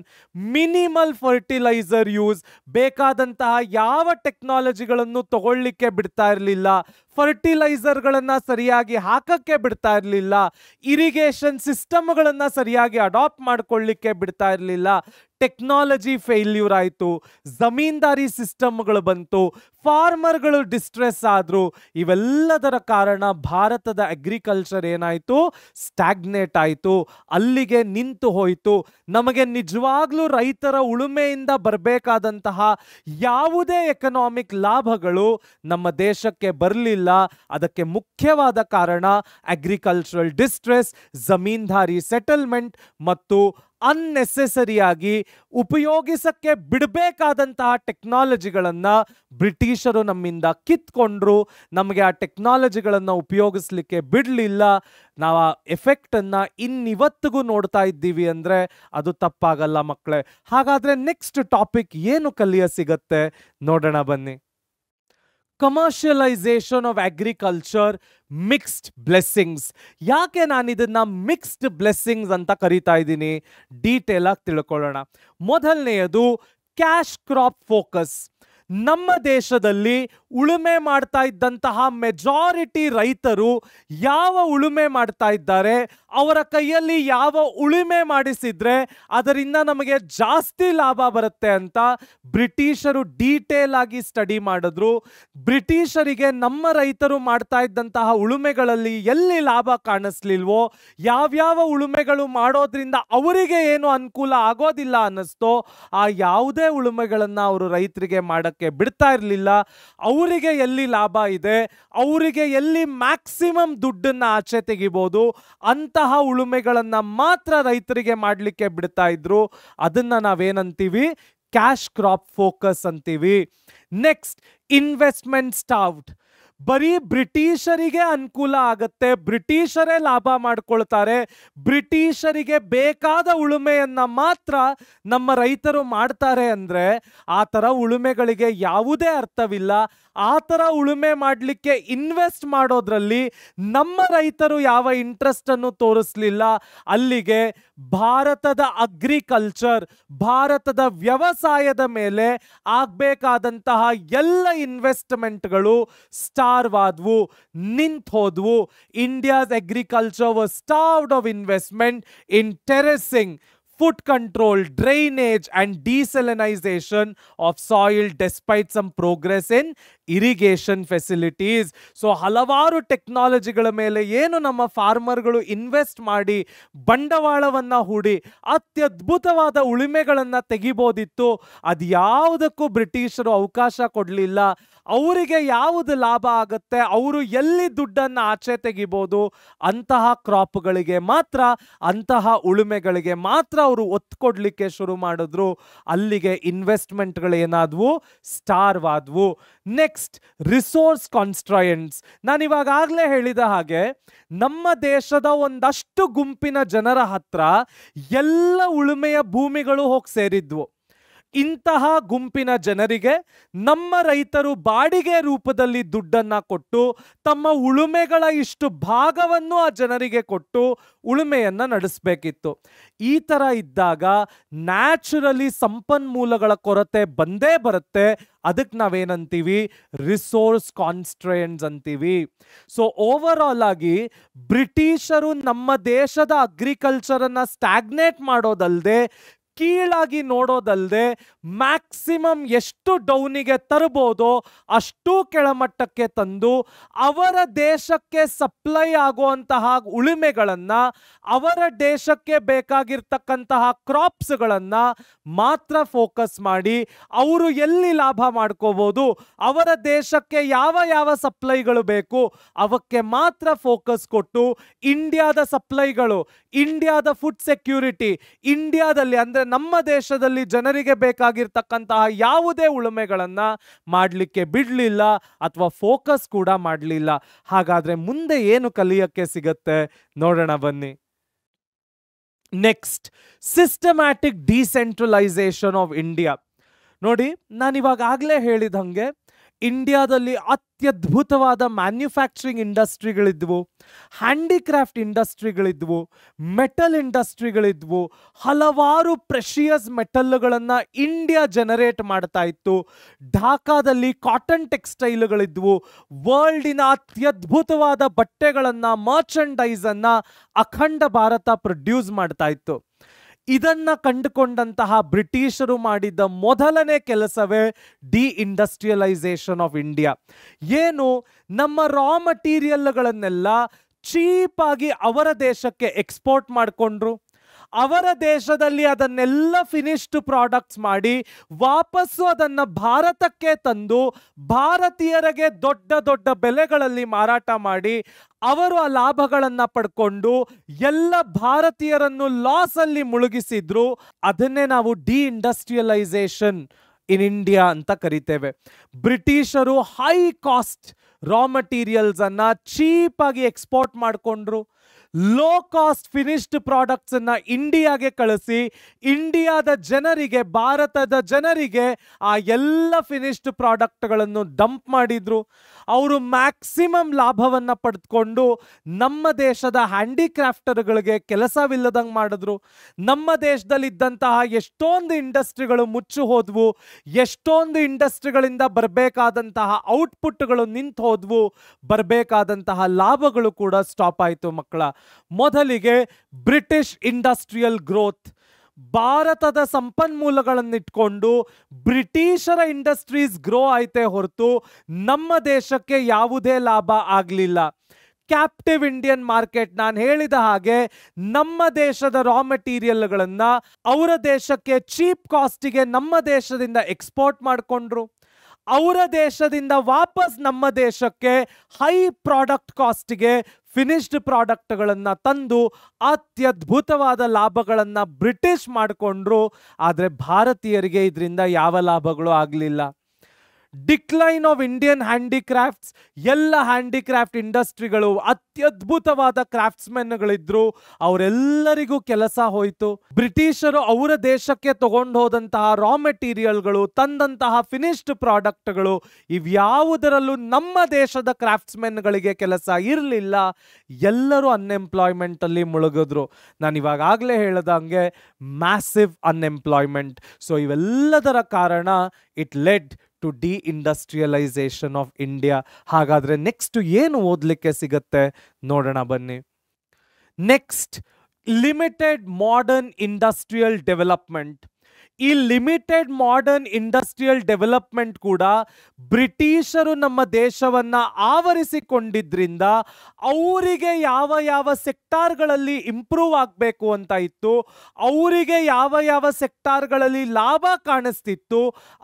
minimal fertiliser use, ಬೇಕಾದಂತಹ ಯಾವ ಟೆಕ್ನಾಲಜಿಗಳನ್ನು ತಗೊಳ್ಳಿಕ್ಕೆ ಬಿಡ್ತಾ ಇರಲಿಲ್ಲ. ಫರ್ಟಿಲೈಸರ್ಗಳನ್ನು ಸರಿಯಾಗಿ ಹಾಕಕ್ಕೆ ಬಿಡ್ತಾ ಇರಲಿಲ್ಲ. ಇರಿಗೇಷನ್ ಸಿಸ್ಟಮ್ಗಳನ್ನು ಸರಿಯಾಗಿ ಅಡಾಪ್ಟ್ ಮಾಡ್ಕೊಳ್ಳಿಕ್ಕೆ ಬಿಡ್ತಾ ಇರಲಿಲ್ಲ. ಟೆಕ್ನಾಲಜಿ ಫೇಲ್ಯೂರ್ ಆಯಿತು, ಜಮೀನ್ದಾರಿ ಸಿಸ್ಟಮ್ಗಳು ಬಂತು, ಫಾರ್ಮರ್ಗಳು ಡಿಸ್ಟ್ರೆಸ್ ಆದರು. ಇವೆಲ್ಲದರ ಕಾರಣ ಭಾರತದ ಅಗ್ರಿಕಲ್ಚರ್ ಏನಾಯಿತು? ಸ್ಟಾಗ್ನೇಟ್ ಆಯಿತು, ಅಲ್ಲಿಗೆ ನಿಂತು ಹೋಯಿತು. ನಮಗೆ ನಿಜವಾಗ್ಲೂ ರೈತರ ಉಳುಮೆಯಿಂದ ಬರಬೇಕಾದಂತಹ ಯಾವುದೇ ಎಕನಾಮಿಕ್ ಲಾಭಗಳು ನಮ್ಮ ದೇಶಕ್ಕೆ ಬರಲಿಲ್ಲ. ಅದಕ್ಕೆ ಮುಖ್ಯವಾದ ಕಾರಣ ಅಗ್ರಿಕಲ್ಚರಲ್ ಡಿಸ್ಟ್ರೆಸ್, ಜಮೀನ್ದಾರಿ ಸೆಟಲ್ಮೆಂಟ್ ಮತ್ತು ಅನ್ನೆಸೆಸರಿಯಾಗಿ ಉಪಯೋಗಿಸಕ್ಕೆ ಬಿಡಬೇಕಾದಂತಹ ಟೆಕ್ನಾಲಜಿಗಳನ್ನು ಬ್ರಿಟಿಷರು ನಮ್ಮಿಂದ ಕಿತ್ಕೊಂಡ್ರು. ನಮಗೆ ಆ ಟೆಕ್ನಾಲಜಿಗಳನ್ನು ಉಪಯೋಗಿಸ್ಲಿಕ್ಕೆ ಬಿಡಲಿಲ್ಲ. ನಾವು ಆ ಎಫೆಕ್ಟನ್ನು ಇನ್ನಿವತ್ತಿಗೂ ನೋಡ್ತಾ ಇದ್ದೀವಿ ಅಂದರೆ ಅದು ತಪ್ಪಾಗಲ್ಲ ಮಕ್ಕಳೇ. ಹಾಗಾದರೆ ನೆಕ್ಸ್ಟ್ ಟಾಪಿಕ್ ಏನು ಕಲಿಯ ಸಿಗತ್ತೆ ನೋಡೋಣ ಬನ್ನಿ. Commercialisation of agriculture, mixed blessings. ಯಾಕೆ ನಾನು ಇದನ್ನ ಮಿಕ್ಸ್ಡ್ ಬ್ಲೆಸ್ಸಿಂಗ್ಸ್ ಅಂತ ಕರಿತಾ ಇದ್ದೀನಿ, ಡೀಟೇಲ್ ಆಗಿ ತಿಳ್ಕೊಳ್ಳೋಣ. ಮೊದಲನೆಯದು ಕ್ಯಾಶ್ ಕ್ರಾಪ್ ಫೋಕಸ್. ನಮ್ಮ ದೇಶದಲ್ಲಿ ಉಳುಮೆ ಮಾಡ್ತಾ ಇದ್ದಂತಹ ಮೆಜಾರಿಟಿ ರೈತರು ಯಾವ ಉಳುಮೆ ಮಾಡ್ತಾ ಇದ್ದಾರೆ, ಅವರ ಕೈಯಲ್ಲಿ ಯಾವ ಉಳುಮೆ ಮಾಡಿಸಿದ್ರೆ ಅದರಿಂದ ನಮಗೆ ಜಾಸ್ತಿ ಲಾಭ ಬರುತ್ತೆ ಅಂತ ಬ್ರಿಟಿಷರು ಡೀಟೇಲ್ ಆಗಿ ಸ್ಟಡಿ ಮಾಡಿದ್ರು. ಬ್ರಿಟಿಷರಿಗೆ ನಮ್ಮ ರೈತರು ಮಾಡ್ತಾ ಇದ್ದಂತಹ ಉಳುಮೆಗಳಲ್ಲಿ ಎಲ್ಲಿ ಲಾಭ ಕಾಣಿಸ್ಲಿಲ್ವೋ, ಯಾವ್ಯಾವ ಉಳುಮೆಗಳು ಮಾಡೋದ್ರಿಂದ ಅವರಿಗೆ ಏನು ಅನುಕೂಲ ಆಗೋದಿಲ್ಲ ಅನ್ನಿಸ್ತೋ ಆ ಯಾವುದೇ ಉಳುಮೆಗಳನ್ನು ಅವರು ರೈತರಿಗೆ ಮಾಡಕ್ಕೆ ಬಿಡ್ತಾ ಇರಲಿಲ್ಲ. ಅವರಿಗೆ ಎಲ್ಲಿ ಲಾಭ ಇದೆ, ಅವರಿಗೆ ಎಲ್ಲಿ ಮ್ಯಾಕ್ಸಿಮಮ್ ದುಡ್ಡನ್ನ ಆಚೆ ತೆಗಿಬಹುದು ಅಂತಹ ಉಳುಮೆಗಳನ್ನ ಮಾತ್ರ ರೈತರಿಗೆ ಮಾಡಲಿಕ್ಕೆ ಬಿಡ್ತಾ ಇದ್ರು. ಅದನ್ನ ನಾವೇನಂತೀವಿ? ಕ್ಯಾಶ್ ಕ್ರಾಪ್ ಫೋಕಸ್ ಅಂತೀವಿ. Next, investment starved. ಬರೀ ಬ್ರಿಟಿಷರಿಗೆ ಅನುಕೂಲ ಆಗತ್ತೆ, ಬ್ರಿಟಿಷರೇ ಲಾಭ ಮಾಡ್ಕೊಳ್ತಾರೆ, ಬ್ರಿಟಿಷರಿಗೆ ಬೇಕಾದ ಉಳುಮೆಯನ್ನ ಮಾತ್ರ ನಮ್ಮ ರೈತರು ಮಾಡ್ತಾರೆ ಅಂದ್ರೆ ಆ ಥರ ಉಳುಮೆಗಳಿಗೆ ಯಾವುದೇ ಅರ್ಥವಿಲ್ಲ. ಆ ಥರ ಉಳುಮೆ ಮಾಡಲಿಕ್ಕೆ ಇನ್ವೆಸ್ಟ್ ಮಾಡೋದ್ರಲ್ಲಿ ನಮ್ಮ ರೈತರು ಯಾವ ಇಂಟ್ರೆಸ್ಟ್ ಅನ್ನು ತೋರಿಸ್ಲಿಲ್ಲ. ಅಲ್ಲಿಗೆ ಭಾರತದ ಅಗ್ರಿಕಲ್ಚರ್, ಭಾರತದ ವ್ಯವಸಾಯದ ಮೇಲೆ ಆಗಬೇಕಾದಂತಹ ಎಲ್ಲ ಇನ್ವೆಸ್ಟ್ಮೆಂಟ್ಗಳು ಸ್ಟಾರ್ವ್ ಆದವು, ನಿಂತು ಹೋದ್ವು. India's agriculture was starved of investment in terracing, food control, drainage and desalinization of soil despite some progress in irrigation facilities. So ಹಲವಾರು ಟೆಕ್ನಾಲಜಿಗಳ ಮೇಲೆ ಏನು ನಮ್ಮ ಫಾರ್ಮರ್ಗಳು ಇನ್ವೆಸ್ಟ್ ಮಾಡಿ ಬಂಡವಾಳವನ್ನು ಹೂಡಿ ಅತ್ಯದ್ಭುತವಾದ ಉಳುಮೆಗಳನ್ನು ತೆಗಿಬೋದಿತ್ತು, ಅದು ಯಾವುದಕ್ಕೂ ಬ್ರಿಟಿಷರು ಅವಕಾಶ ಕೊಡಲಿಲ್ಲ. ಅವರಿಗೆ ಯಾವುದು ಲಾಭ ಆಗುತ್ತೆ, ಅವರು ಎಲ್ಲಿ ದುಡ್ಡನ್ನು ಆಚೆ ತೆಗಿಬೋದು ಅಂತಹ ಕ್ರಾಪ್ಗಳಿಗೆ ಮಾತ್ರ, ಅಂತಹ ಉಳುಮೆಗಳಿಗೆ ಮಾತ್ರ ಅವರು ಒತ್ತು ಕೊಡ್ಲಿಕ್ಕೆ ಶುರು ಮಾಡಿದ್ರು. ಅಲ್ಲಿಗೆ ಇನ್ವೆಸ್ಟ್ಮೆಂಟ್ಗಳು ಏನಾದವು? ಸ್ಟಾರ್ವ್ ಆದವು. Next, resource constraints. ನಾನು ಇವಾಗಲೇ ಹೇಳಿದ ಹಾಗೆ ನಮ್ಮ ದೇಶದ ಒಂದಷ್ಟು ಗುಂಪಿನ ಜನರ ಹತ್ರ ಎಲ್ಲ ಉಳುಮೆಯ ಭೂಮಿಗಳು ಹೋಗಿ ಸೇರಿದ್ವು. ಇಂತಹ ಗುಂಪಿನ ಜನರಿಗೆ ನಮ್ಮ ರೈತರು ಬಾಡಿಗೆ ರೂಪದಲ್ಲಿ ದುಡ್ಡನ್ನು ಕೊಟ್ಟು ತಮ್ಮ ಉಳುಮೆಗಳ ಇಷ್ಟು ಭಾಗವನ್ನು ಆ ಜನರಿಗೆ ಕೊಟ್ಟು ಉಳುಮೆಯನ್ನು ನಡೆಸಬೇಕಿತ್ತು. ಈ ಥರ ಇದ್ದಾಗ ನ್ಯಾಚುರಲಿ ಸಂಪನ್ಮೂಲಗಳ ಕೊರತೆ ಬಂದೇ ಬರುತ್ತೆ. ಅದಕ್ಕೆ ನಾವೇನಂತೀವಿ? ರಿಸೋರ್ಸ್ ಕಾನ್ಸ್ಟ್ರೇಂಟ್ಸ್ ಅಂತೀವಿ. ಸೊ ಓವರ್ ಆಲ್ ಆಗಿ ಬ್ರಿಟಿಷರು ನಮ್ಮ ದೇಶದ ಅಗ್ರಿಕಲ್ಚರನ್ನು ಸ್ಟಾಗ್ನೇಟ್ ಮಾಡೋದಲ್ಲದೆ ಕೀಳಾಗಿ ನೋಡೋದಲ್ಲದೆ ಮ್ಯಾಕ್ಸಿಮಮ್ ಎಷ್ಟು ಡೌನಿಗೆ ತರಬಹುದೋ ಅಷ್ಟು ಕೆಳಮಟ್ಟಕ್ಕೆ ತಂದು ಅವರ ದೇಶಕ್ಕೆ ಸಪ್ಲೈ ಆಗುವಂತಹ ಉಳಿಮೆಗಳನ್ನು, ಅವರ ದೇಶಕ್ಕೆ ಬೇಕಾಗಿರ್ತಕ್ಕಂತಹ ಕ್ರಾಪ್ಸ್ಗಳನ್ನು ಮಾತ್ರ ಫೋಕಸ್ ಮಾಡಿ ಅವರು ಎಲ್ಲಿ ಲಾಭ ಮಾಡ್ಕೋಬಹುದು, ಅವರ ದೇಶಕ್ಕೆ ಯಾವ ಯಾವ ಸಪ್ಲೈಗಳು ಬೇಕು ಅವಕ್ಕೆ ಮಾತ್ರ ಫೋಕಸ್ ಕೊಟ್ಟು ಇಂಡಿಯಾದ ಸಪ್ಲೈಗಳು, ಇಂಡಿಯಾದ ಫುಡ್ ಸೆಕ್ಯೂರಿಟಿ, ಇಂಡಿಯಾದಲ್ಲಿ ಅಂದ್ರೆ ನಮ್ಮ ದೇಶದಲ್ಲಿ ಜನರಿಗೆ ಬೇಕಾಗಿರ್ತಕ್ಕಂತಹ ಯಾವುದೇ ಉಳುಮೆಗಳನ್ನ ಮಾಡಲಿಕ್ಕೆ ಬಿಡಲಿಲ್ಲ ಅಥವಾ ಫೋಕಸ್ ಕೂಡ ಮಾಡಲಿಲ್ಲ. ಹಾಗಾದ್ರೆ ಮುಂದೆ ಏನು ಕಲಿಯಕ್ಕೆ ಸಿಗತ್ತೆ ನೋಡೋಣ ಬನ್ನಿ. Next, systematic decentralisation of India. ನೋಡಿ, ನಾನಿವಾಗ ಆಗಲೇ ಹೇಳಿದಂಗೆ ಇಂಡಿಯಾದಲ್ಲಿ ಅತ್ಯದ್ಭುತವಾದ ಮ್ಯಾನ್ಯುಫ್ಯಾಕ್ಚರಿಂಗ್ ಇಂಡಸ್ಟ್ರಿಗಳಿದ್ವು, ಹ್ಯಾಂಡಿಕ್ರಾಫ್ಟ್ ಇಂಡಸ್ಟ್ರಿಗಳಿದ್ವು, ಮೆಟಲ್ ಇಂಡಸ್ಟ್ರಿಗಳಿದ್ವು, ಹಲವಾರು ಪ್ರೆಷಿಯಸ್ ಮೆಟಲ್ಗಳನ್ನು ಇಂಡಿಯಾ ಜನರೇಟ್ ಮಾಡ್ತಾ ಇತ್ತು. ಢಾಕಾದಲ್ಲಿ ಕಾಟನ್ ಟೆಕ್ಸ್ಟೈಲ್ಗಳಿದ್ವು, ವರ್ಲ್ಡಿನ ಅತ್ಯದ್ಭುತವಾದ ಬಟ್ಟೆಗಳನ್ನು, ಮರ್ಚಂಡೈಸನ್ನು ಅಖಂಡ ಭಾರತ ಪ್ರೊಡ್ಯೂಸ್ ಮಾಡ್ತಾ ಇತ್ತು. ಇದನ್ನ ಕಂಡುಕೊಂಡಂತಹ ಬ್ರಿಟಿಷರು ಮಾಡಿದ ಮೊದಲನೇ ಕೆಲಸವೇ ಡಿಇಂಡಸ್ಟ್ರಿಯಲೈಸೇಷನ್ ಆಫ್ ಇಂಡಿಯಾ. ಏನು, ನಮ್ಮ ರಾ ಮಟೀರಿಯಲ್ಗಳನ್ನೆಲ್ಲ ಚೀಪಾಗಿ ಅವರ ದೇಶಕ್ಕೆ ಎಕ್ಸ್ಪೋರ್ಟ್ ಮಾಡಿಕೊಂಡ್ರು. ಅವರ ದೇಶದಲ್ಲಿ ಅದನ್ನೆಲ್ಲ ಫಿನಿಶ್ಡ್ ಪ್ರಾಡಕ್ಟ್ಸ್ ಮಾಡಿ ವಾಪಸ್ಸು ಅದನ್ನು ಭಾರತಕ್ಕೆ ತಂದು ಭಾರತೀಯರಿಗೆ ದೊಡ್ಡ ದೊಡ್ಡ ಬೆಲೆಗಳಲ್ಲಿ ಮಾರಾಟ ಮಾಡಿ ಅವರು ಆ ಲಾಭಗಳನ್ನು ಪಡ್ಕೊಂಡು ಎಲ್ಲ ಭಾರತೀಯರನ್ನು ಲಾಸ್ ಅಲ್ಲಿ ಮುಳುಗಿಸಿದ್ರು. ಅದನ್ನೇ ನಾವು ಡಿಇಂಡಸ್ಟ್ರಿಯಲೈಸೇಷನ್ ಇನ್ ಇಂಡಿಯಾ ಅಂತ ಕರಿತೇವೆ. ಬ್ರಿಟಿಷರು ಹೈ ಕಾಸ್ಟ್ ರಾ ಮಟೀರಿಯಲ್ಸ್ ಅನ್ನ ಚೀಪಾಗಿ ಎಕ್ಸ್ಪೋರ್ಟ್ ಮಾಡಿಕೊಂಡ್ರು. ಲೋ ಕಾಸ್ಟ್ ಫಿನಿಶ್ಡ್ ಪ್ರಾಡಕ್ಟ್ಸ್ ಅನ್ನ ಇಂಡಿಯಾಗೆ ಕಳಿಸಿ ಇಂಡಿಯಾದ ಜನರಿಗೆ, ಭಾರತದ ಜನರಿಗೆ ಆ ಎಲ್ಲ ಫಿನಿಶ್ಡ್ ಪ್ರಾಡಕ್ಟ್ಗಳನ್ನು ಡಂಪ್ ಮಾಡಿದ್ರು. ಅವರು ಮ್ಯಾಕ್ಸಿಮಮ್ ಲಾಭವನ್ನು ಪಡೆದುಕೊಂಡು ನಮ್ಮ ದೇಶದ ಹ್ಯಾಂಡಿಕ್ರಾಫ್ಟರ್ಗಳಿಗೆ ಕೆಲಸವಿಲ್ಲದಂಗೆ ಮಾಡಿದ್ರು. ನಮ್ಮ ದೇಶದಲ್ಲಿದ್ದಂತಹ ಎಷ್ಟೊಂದು ಇಂಡಸ್ಟ್ರಿಗಳು ಮುಚ್ಚಿ ಹೋದ್ವು, ಎಷ್ಟೊಂದು ಇಂಡಸ್ಟ್ರಿಗಳಿಂದ ಬರಬೇಕಾದಂತಹ ಔಟ್ಪುಟ್ಗಳು ನಿಂತು ಹೋದ್ವು, ಬರಬೇಕಾದಂತಹ ಲಾಭಗಳು ಕೂಡ ಸ್ಟಾಪ್ ಆಯಿತು ಮಕ್ಕಳ. ಮೊದಲಿಗೆ ಬ್ರಿಟಿಷ್ ಇಂಡಸ್ಟ್ರಿಯಲ್ ಗ್ರೋತ್, ಭಾರತದ ಸಂಪನ್ಮೂಲಗಳನ್ನಿಟ್ಕೊಂಡು ಬ್ರಿಟಿಷರ ಇಂಡಸ್ಟ್ರೀಸ್ ಗ್ರೋ ಆಯ್ತೆ ಹೊರತು ನಮ್ಮ ದೇಶಕ್ಕೆ ಯಾವುದೇ ಲಾಭ ಆಗಲಿಲ್ಲ. ಕ್ಯಾಪ್ಟಿವ್ ಇಂಡಿಯನ್ ಮಾರ್ಕೆಟ್, ನಾನು ಹೇಳಿದ ಹಾಗೆ ನಮ್ಮ ದೇಶದ ರಾ ಮೆಟೀರಿಯಲ್ಗಳನ್ನು ಅವರ ದೇಶಕ್ಕೆ ಚೀಪ್ ಕಾಸ್ಟಿಗೆ ನಮ್ಮ ದೇಶದಿಂದ ಎಕ್ಸ್ಪೋರ್ಟ್ ಮಾಡಿಕೊಂಡ್ರು. ಅವರ ದೇಶದಿಂದ ವಾಪಸ್ ನಮ್ಮ ದೇಶಕ್ಕೆ ಹೈ ಪ್ರಾಡಕ್ಟ್ ಕಾಸ್ಟ್ಗೆ ಫಿನಿಶ್ಡ್ ಪ್ರಾಡಕ್ಟ್ಗಳನ್ನು ತಂದು ಅತ್ಯದ್ಭುತವಾದ ಲಾಭಗಳನ್ನು ಬ್ರಿಟಿಷ್ ಮಾಡಿಕೊಂಡ್ರು. ಆದರೆ ಭಾರತೀಯರಿಗೆ ಇದರಿಂದ ಯಾವ ಲಾಭಗಳು ಆಗಲಿಲ್ಲ. ಡಿಕ್ಲೈನ್ ಆಫ್ ಇಂಡಿಯನ್ ಹ್ಯಾಂಡಿಕ್ರಾಫ್ಟ್ಸ್, ಎಲ್ಲ ಹ್ಯಾಂಡಿಕ್ರಾಫ್ಟ್ ಇಂಡಸ್ಟ್ರಿಗಳು ಅತ್ಯದ್ಭುತವಾದ ಕ್ರಾಫ್ಟ್ಸ್ಮೆನ್ಗಳಿದ್ರು, ಅವರೆಲ್ಲರಿಗೂ ಕೆಲಸ ಹೋಯಿತು. ಬ್ರಿಟಿಷರು ಅವರ ದೇಶಕ್ಕೆ ತಗೊಂಡು ಹೋದಂತಹ ರಾ ಮೆಟೀರಿಯಲ್ಗಳು, ತಂದಂತಹ ಫಿನಿಶ್ಡ್ ಪ್ರಾಡಕ್ಟ್ಗಳು ಇವ್ಯಾವುದರಲ್ಲೂ ನಮ್ಮ ದೇಶದ ಕ್ರಾಫ್ಟ್ಸ್ಮೆನ್ಗಳಿಗೆ ಕೆಲಸ ಇರಲಿಲ್ಲ. ಎಲ್ಲರೂ ಅನ್ಎಂಪ್ಲಾಯ್ಮೆಂಟ್ ಅಲ್ಲಿ ಮುಳುಗಿದ್ರು. ನಾನು ಇವಾಗಲೇ ಹೇಳ್ದಂಗೆ ಮ್ಯಾಸಿವ್ ಅನ್ಎಂಪ್ಲಾಯ್ಮೆಂಟ್. ಸೊ ಇವೆಲ್ಲದರ ಕಾರಣ it led to deindustrialisation of India. ಹಾಗಾದ್ರೆ ನೆಕ್ಸ್ಟ್ ಏನು ಓದಲಿಕ್ಕೆ ಸಿಗತ್ತೆ ನೋಡೋಣ ಬನ್ನಿ. Next, limited modern industrial development. ಈ ಲಿಮಿಟೆಡ್ ಮಾಡರ್ನ್ ಇಂಡಸ್ಟ್ರಿಯಲ್ ಡೆವಲಪ್ಮೆಂಟ್ ಕೂಡ ಬ್ರಿಟಿಷರು ನಮ್ಮ ದೇಶವನ್ನು ಆವರಿಸಿಕೊಂಡಿದ್ರಿಂದ ಅವರಿಗೆ ಯಾವ ಯಾವ ಸೆಕ್ಟಾರ್ಗಳಲ್ಲಿ ಇಂಪ್ರೂವ್ ಆಗಬೇಕು ಅಂತ ಇತ್ತು, ಅವರಿಗೆ ಯಾವ ಯಾವ ಸೆಕ್ಟಾರ್ಗಳಲ್ಲಿ ಲಾಭ ಕಾಣಿಸ್ತಿತ್ತು,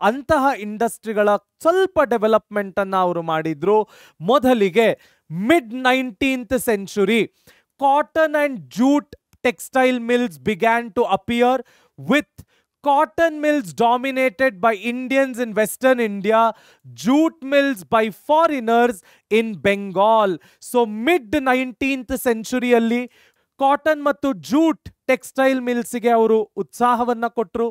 ಅಂತಹ ಇಂಡಸ್ಟ್ರಿಗಳ ಸ್ವಲ್ಪ ಡೆವಲಪ್ಮೆಂಟನ್ನು ಅವರು ಮಾಡಿದ್ರು. ಮೊದಲಿಗೆ mid 19th century cotton and jute textile mills began to appear with cotton mills dominated by Indians in Western India, jute mills by foreigners in Bengal. So mid 19th century ಅಲ್ಲಿ ಕಾಟನ್ ಮತ್ತು jute textile ಮಿಲ್ಸ್ಗೆ ಅವರು ಉತ್ಸಾಹವನ್ನು ಕೊಟ್ಟರು.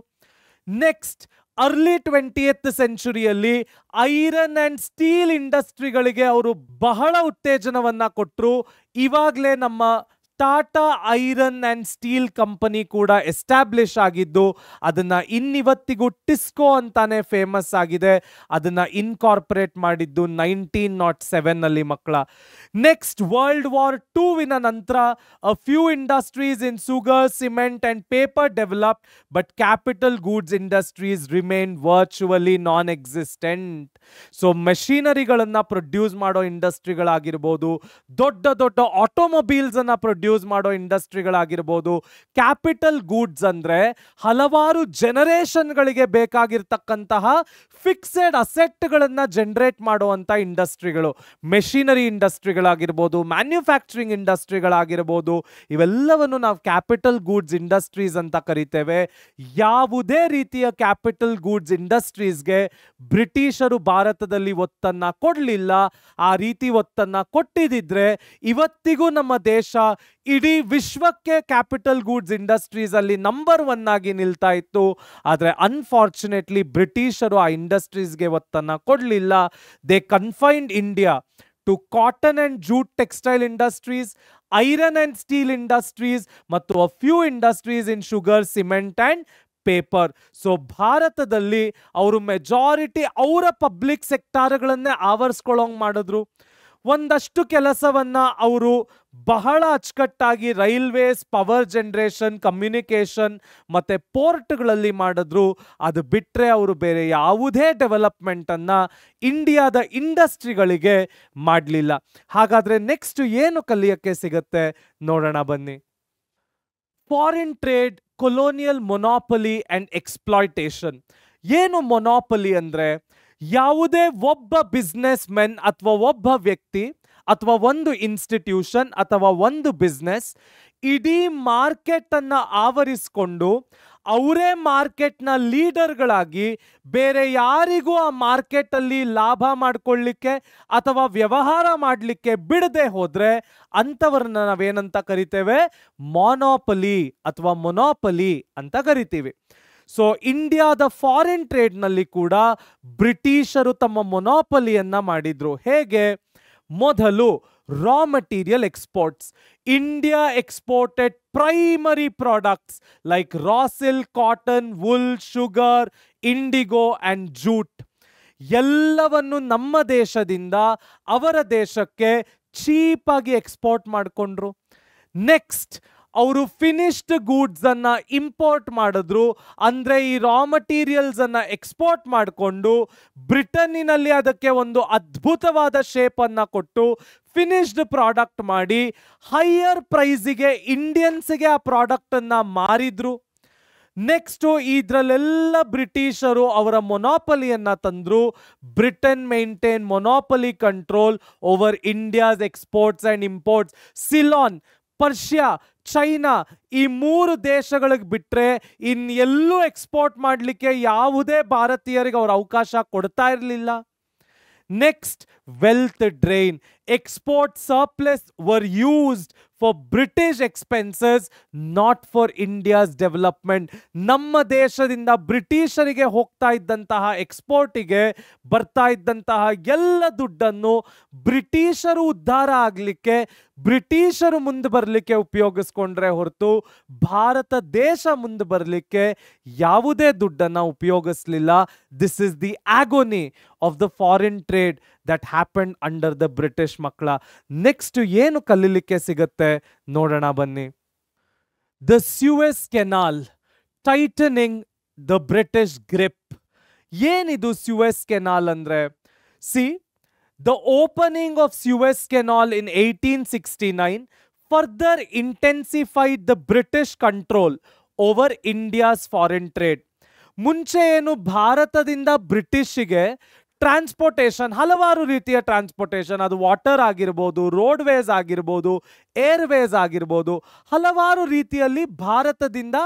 Next, early 20th centuryಯಲ್ಲಿ iron and steel ಇಂಡಸ್ಟ್ರಿಗಳಿಗೆ ಅವರು ಬಹಳ ಉತ್ತೇಜನವನ್ನು ಕೊಟ್ಟರು. ಇವಾಗಲೇ ನಮ್ಮ Tata iron and steel company ಕೂಡ ಎಸ್ಟಾಬ್ಲಿಷ್ ಆಗಿದ್ದು ಅದನ್ನ ಇನ್ನಿವತ್ತಿಗೂ ಟಿಸ್ಕೋ ಅಂತಾನೆ ಫೇಮಸ್ ಆಗಿದೆ. ಅದನ್ನ ಇನ್ಕಾರ್ಪೊರೇಟ್ ಮಾಡಿದ್ದು 1907 ಮಕ್ಕಳ. ನೆಕ್ಸ್ಟ್ ವರ್ಲ್ಡ್ ವಾರ್ ಟೂವಿನ ನಂತರ a few industries in sugar, cement and paper developed, but capital goods industries remained virtually non-existent. So ಮೆಷಿನರಿಗಳನ್ನ ಪ್ರೊಡ್ಯೂಸ್ ಮಾಡೋ ಇಂಡಸ್ಟ್ರಿಗಳಾಗಿರ್ಬೋದು, ದೊಡ್ಡ ದೊಡ್ಡ ಆಟೋಮೊಬೈಲ್ಸ್ ಅನ್ನ ಪ್ರೊಡ್ಯೂಸ್ ಮಾಡೋ ಇಂಡಸ್ಟ್ರಿಗಳಾಗಿರ್ಬೋದು, ಕ್ಯಾಪಿಟಲ್ ಗೂಡ್ಸ್ ಅಂದ್ರೆ ಹಲವಾರು ಜನರೇಷನ್ಗಳಿಗೆ ಬೇಕಾಗಿರ್ತಕ್ಕಂತಹ ಫಿಕ್ಸೆಡ್ ಅಸೆಟ್ಗಳನ್ನ ಜನರೇಟ್ ಮಾಡುವಂತ ಇಂಡಸ್ಟ್ರಿಗಳು, ಮೆಷಿನರಿ ಇಂಡಸ್ಟ್ರಿಗಳಾಗಿರ್ಬೋದು, ಮ್ಯಾನ್ಯುಫ್ಯಾಕ್ಚರಿಂಗ್ ಇಂಡಸ್ಟ್ರಿಗಳಾಗಿರ್ಬೋದು, ಇವೆಲ್ಲವನ್ನು ನಾವು ಕ್ಯಾಪಿಟಲ್ ಗೂಡ್ಸ್ ಇಂಡಸ್ಟ್ರೀಸ್ ಅಂತ ಕರಿತೇವೆ. ಯಾವುದೇ ರೀತಿಯ ಕ್ಯಾಪಿಟಲ್ ಗೂಡ್ಸ್ ಇಂಡಸ್ಟ್ರೀಸ್ಗೆ ಬ್ರಿಟಿಷರು ಭಾರತದಲ್ಲಿ ಒತ್ತನ್ನ ಕೊಡಲಿಲ್ಲ. ಆ ರೀತಿ ಒತ್ತನ್ನ ಕೊಟ್ಟಿದ್ರೆ ಇವತ್ತಿಗೂ ನಮ್ಮ ದೇಶ ಇಡೀ ವಿಶ್ವಕ್ಕೆ ಕ್ಯಾಪಿಟಲ್ ಗೂಡ್ಸ್ ಇಂಡಸ್ಟ್ರೀಸ್ ಅಲ್ಲಿ ನಂಬರ್ 1 ಆಗಿ ನಿಲ್ತಾ ಇತ್ತು. ಆದರೆ ಅನ್ಫಾರ್ಚುನೇಟ್ಲಿ ಬ್ರಿಟಿಷರು ಆ ಇಂಡಸ್ಟ್ರೀಸ್ಗೆ ಒತ್ತನ್ನ ಕೊಡಲಿಲ್ಲ. They confined India to cotton and jute textile industries, iron and steel industries ಮತ್ತು a few industries in sugar, cement and paper. So ಭಾರತದಲ್ಲಿ ಅವರು ಮೆಜಾರಿಟಿ ಅವರ ಪಬ್ಲಿಕ್ ಸೆಕ್ಟಾರ್ಗಳನ್ನೇ ಆವರಿಸ್ಕೊಳ್ಳೋಂಗ್ ಮಾಡಿದ್ರು. ಒಂದಷ್ಟು ಕೆಲಸವನ್ನ ಅವರು ಬಹಳ ಅಚ್ಚುಕಟ್ಟಾಗಿ ರೈಲ್ವೇಸ್, ಪವರ್ ಜನರೇಷನ್, ಕಮ್ಯುನಿಕೇಷನ್ ಮತ್ತೆ ಪೋರ್ಟ್ಗಳಲ್ಲಿ ಮಾಡಿದ್ರು. ಅದು ಬಿಟ್ಟರೆ ಅವರು ಬೇರೆ ಯಾವುದೇ ಡೆವಲಪ್ಮೆಂಟ್ ಅನ್ನ ಇಂಡಿಯಾದ ಇಂಡಸ್ಟ್ರಿಗಳಿಗೆ ಮಾಡಲಿಲ್ಲ. ಹಾಗಾದ್ರೆ ನೆಕ್ಸ್ಟ್ ಏನು ಕಲಿಯಕ್ಕೆ ಸಿಗತ್ತೆ ನೋಡೋಣ ಬನ್ನಿ. Foreign trade, colonial monopoly and exploitation. ಏನು ಮೊನಾಪಲಿ ಅಂದ್ರೆ ಯಾವುದೇ ಒಬ್ಬ ಬಿಸ್ನೆಸ್ ಮೆನ್ ಅಥವಾ ಒಬ್ಬ ವ್ಯಕ್ತಿ ಅಥವಾ ಒಂದು ಇನ್ಸ್ಟಿಟ್ಯೂಷನ್ ಅಥವಾ ಒಂದು ಬಿಸ್ನೆಸ್ ಇಡೀ ಮಾರ್ಕೆಟ್ ಅನ್ನ ಆವರಿಸಿಕೊಂಡು ಅವರೇ ಮಾರ್ಕೆಟ್ನ ಲೀಡರ್ಗಳಾಗಿ ಬೇರೆ ಯಾರಿಗೂ ಆ ಮಾರ್ಕೆಟ್ ಅಲ್ಲಿ ಲಾಭ ಮಾಡ್ಕೊಳ್ಳಿಕ್ಕೆ ಅಥವಾ ವ್ಯವಹಾರ ಮಾಡಲಿಕ್ಕೆ ಬಿಡದೆ ಹೋದ್ರೆ ಅಂಥವ್ರನ್ನ ನಾವೇನಂತ ಕರಿತೇವೆ? ಮೊನೋಪಲಿ ಅಥವಾ ಮೊನೋಪಲಿ ಅಂತ ಕರಿತೀವಿ. ಸೊ ಇಂಡಿಯಾದ ಫಾರಿನ್ ಟ್ರೇಡ್ನಲ್ಲಿ ಕೂಡ ಬ್ರಿಟಿಷರು ತಮ್ಮ ಮೊನೋಪಲಿಯನ್ನ ಮಾಡಿದ್ರು. ಹೇಗೆ? ಮೊದಲು raw material exports. India exported primary products like raw silk, cotton, wool, sugar, IndiGo and jute. ಎಲ್ಲವನ್ನು ನಮ್ಮ ದೇಶದಿಂದ ಅವರ ದೇಶಕ್ಕೆ ಚೀಪಾಗಿ ಎಕ್ಸ್ಪೋರ್ಟ್ ಮಾಡಿಕೊಂಡ್ರು. ನೆಕ್ಸ್ಟ್ ಅವರು ಫಿನಿಶ್ಡ್ ಗೂಡ್ಸ್ ಅನ್ನ ಇಂಪೋರ್ಟ್ ಮಾಡಿದ್ರು. ಅಂದ್ರೆ ಈ ರಾ ಮಟೀರಿಯಲ್ಸ್ ಅನ್ನ ಎಕ್ಸ್ಪೋರ್ಟ್ ಮಾಡಿಕೊಂಡು ಬ್ರಿಟನ್ನಿನಲ್ಲಿ ಅದಕ್ಕೆ ಒಂದು ಅದ್ಭುತವಾದ ಶೇಪ್ ಅನ್ನ ಕೊಟ್ಟು ಫಿನಿಶ್ಡ್ ಪ್ರಾಡಕ್ಟ್ ಮಾಡಿ ಹೈಯರ್ ಪ್ರೈಸಿಗೆ ಇಂಡಿಯನ್ಸ್ಗೆ ಆ ಪ್ರಾಡಕ್ಟ್ ಅನ್ನ ಮಾರಿದ್ರು. ನೆಕ್ಸ್ಟ್ ಇದ್ರಲ್ಲೆಲ್ಲ ಬ್ರಿಟಿಷರು ಅವರ ಮೊನೋಪಲಿಯನ್ನ ತಂದ್ರು. Britain maintain monopoly control over India's exports and imports. Ceylon, Persia, China ಈ 3 ದೇಶಗಳಿಗೆ ಬಿಟ್ರೆ ಇನ್ನೆಲ್ಲೂ ಎಕ್ಸ್ಪೋರ್ಟ್ ಮಾಡಲಿಕ್ಕೆ ಯಾವುದೇ ಭಾರತೀಯರಿಗೆ ಅವರು ಅವಕಾಶ ಕೊಡ್ತಾ ಇರಲಿಲ್ಲ. Next wealth drain. Export surplus var used for British expenses, not for India's development. ನಮ್ಮ ದೇಶದಿಂದ ಬ್ರಿಟಿಷರಿಗೆ ಹೋಗ್ತಾ ಇದ್ದಂತಹ ಎಕ್ಸ್ಪೋರ್ಟಿಗೆ ಬರ್ತಾ ಇದ್ದಂತಹ ಎಲ್ಲ ದುಡ್ಡನ್ನು ಬ್ರಿಟಿಷರು ಉದ್ಧಾರ ಆಗಲಿಕ್ಕೆ, ಬ್ರಿಟಿಷರು ಮುಂದೆ ಬರಲಿಕ್ಕೆ ಉಪಯೋಗಿಸ್ಕೊಂಡ್ರೆ ಹೊರತು ಭಾರತ ದೇಶ ಮುಂದೆ ಬರಲಿಕ್ಕೆ ಯಾವುದೇ ದುಡ್ಡನ್ನು ಉಪಯೋಗಿಸಲಿಲ್ಲ. This is the agony of the foreign trade that happened under the British ಮಕ್ಕಳ. ನೆಕ್ಸ್ಟ್ ಏನು ಕಲಿಲಿಕ್ಕೆ ಸಿಗುತ್ತೆ ನೋಡೋಣ ಬನ್ನಿ. The Suez Canal tightening the British grip. ಏನಿದು Suez Canal ಅಂದ್ರೆ? See, the opening of Suez Canal in 1869 further intensified the British control over India's foreign trade. ಮುಂಚೆ ಏನು ಭಾರತದಿಂದ ಬ್ರಿಟಿಷ್ಗೆ ಟ್ರಾನ್ಸ್ಪೋರ್ಟೇಷನ್, ಹಲವಾರು ರೀತಿಯ ಟ್ರಾನ್ಸ್ಪೋರ್ಟೇಷನ್, ಅದು ವಾಟರ್ ಆಗಿರ್ಬೋದು, ರೋಡ್ವೇಸ್ ಆಗಿರ್ಬೋದು, ಏರ್ವೇಸ್ ಆಗಿರ್ಬೋದು, ಹಲವಾರು ರೀತಿಯಲ್ಲಿ ಭಾರತದಿಂದ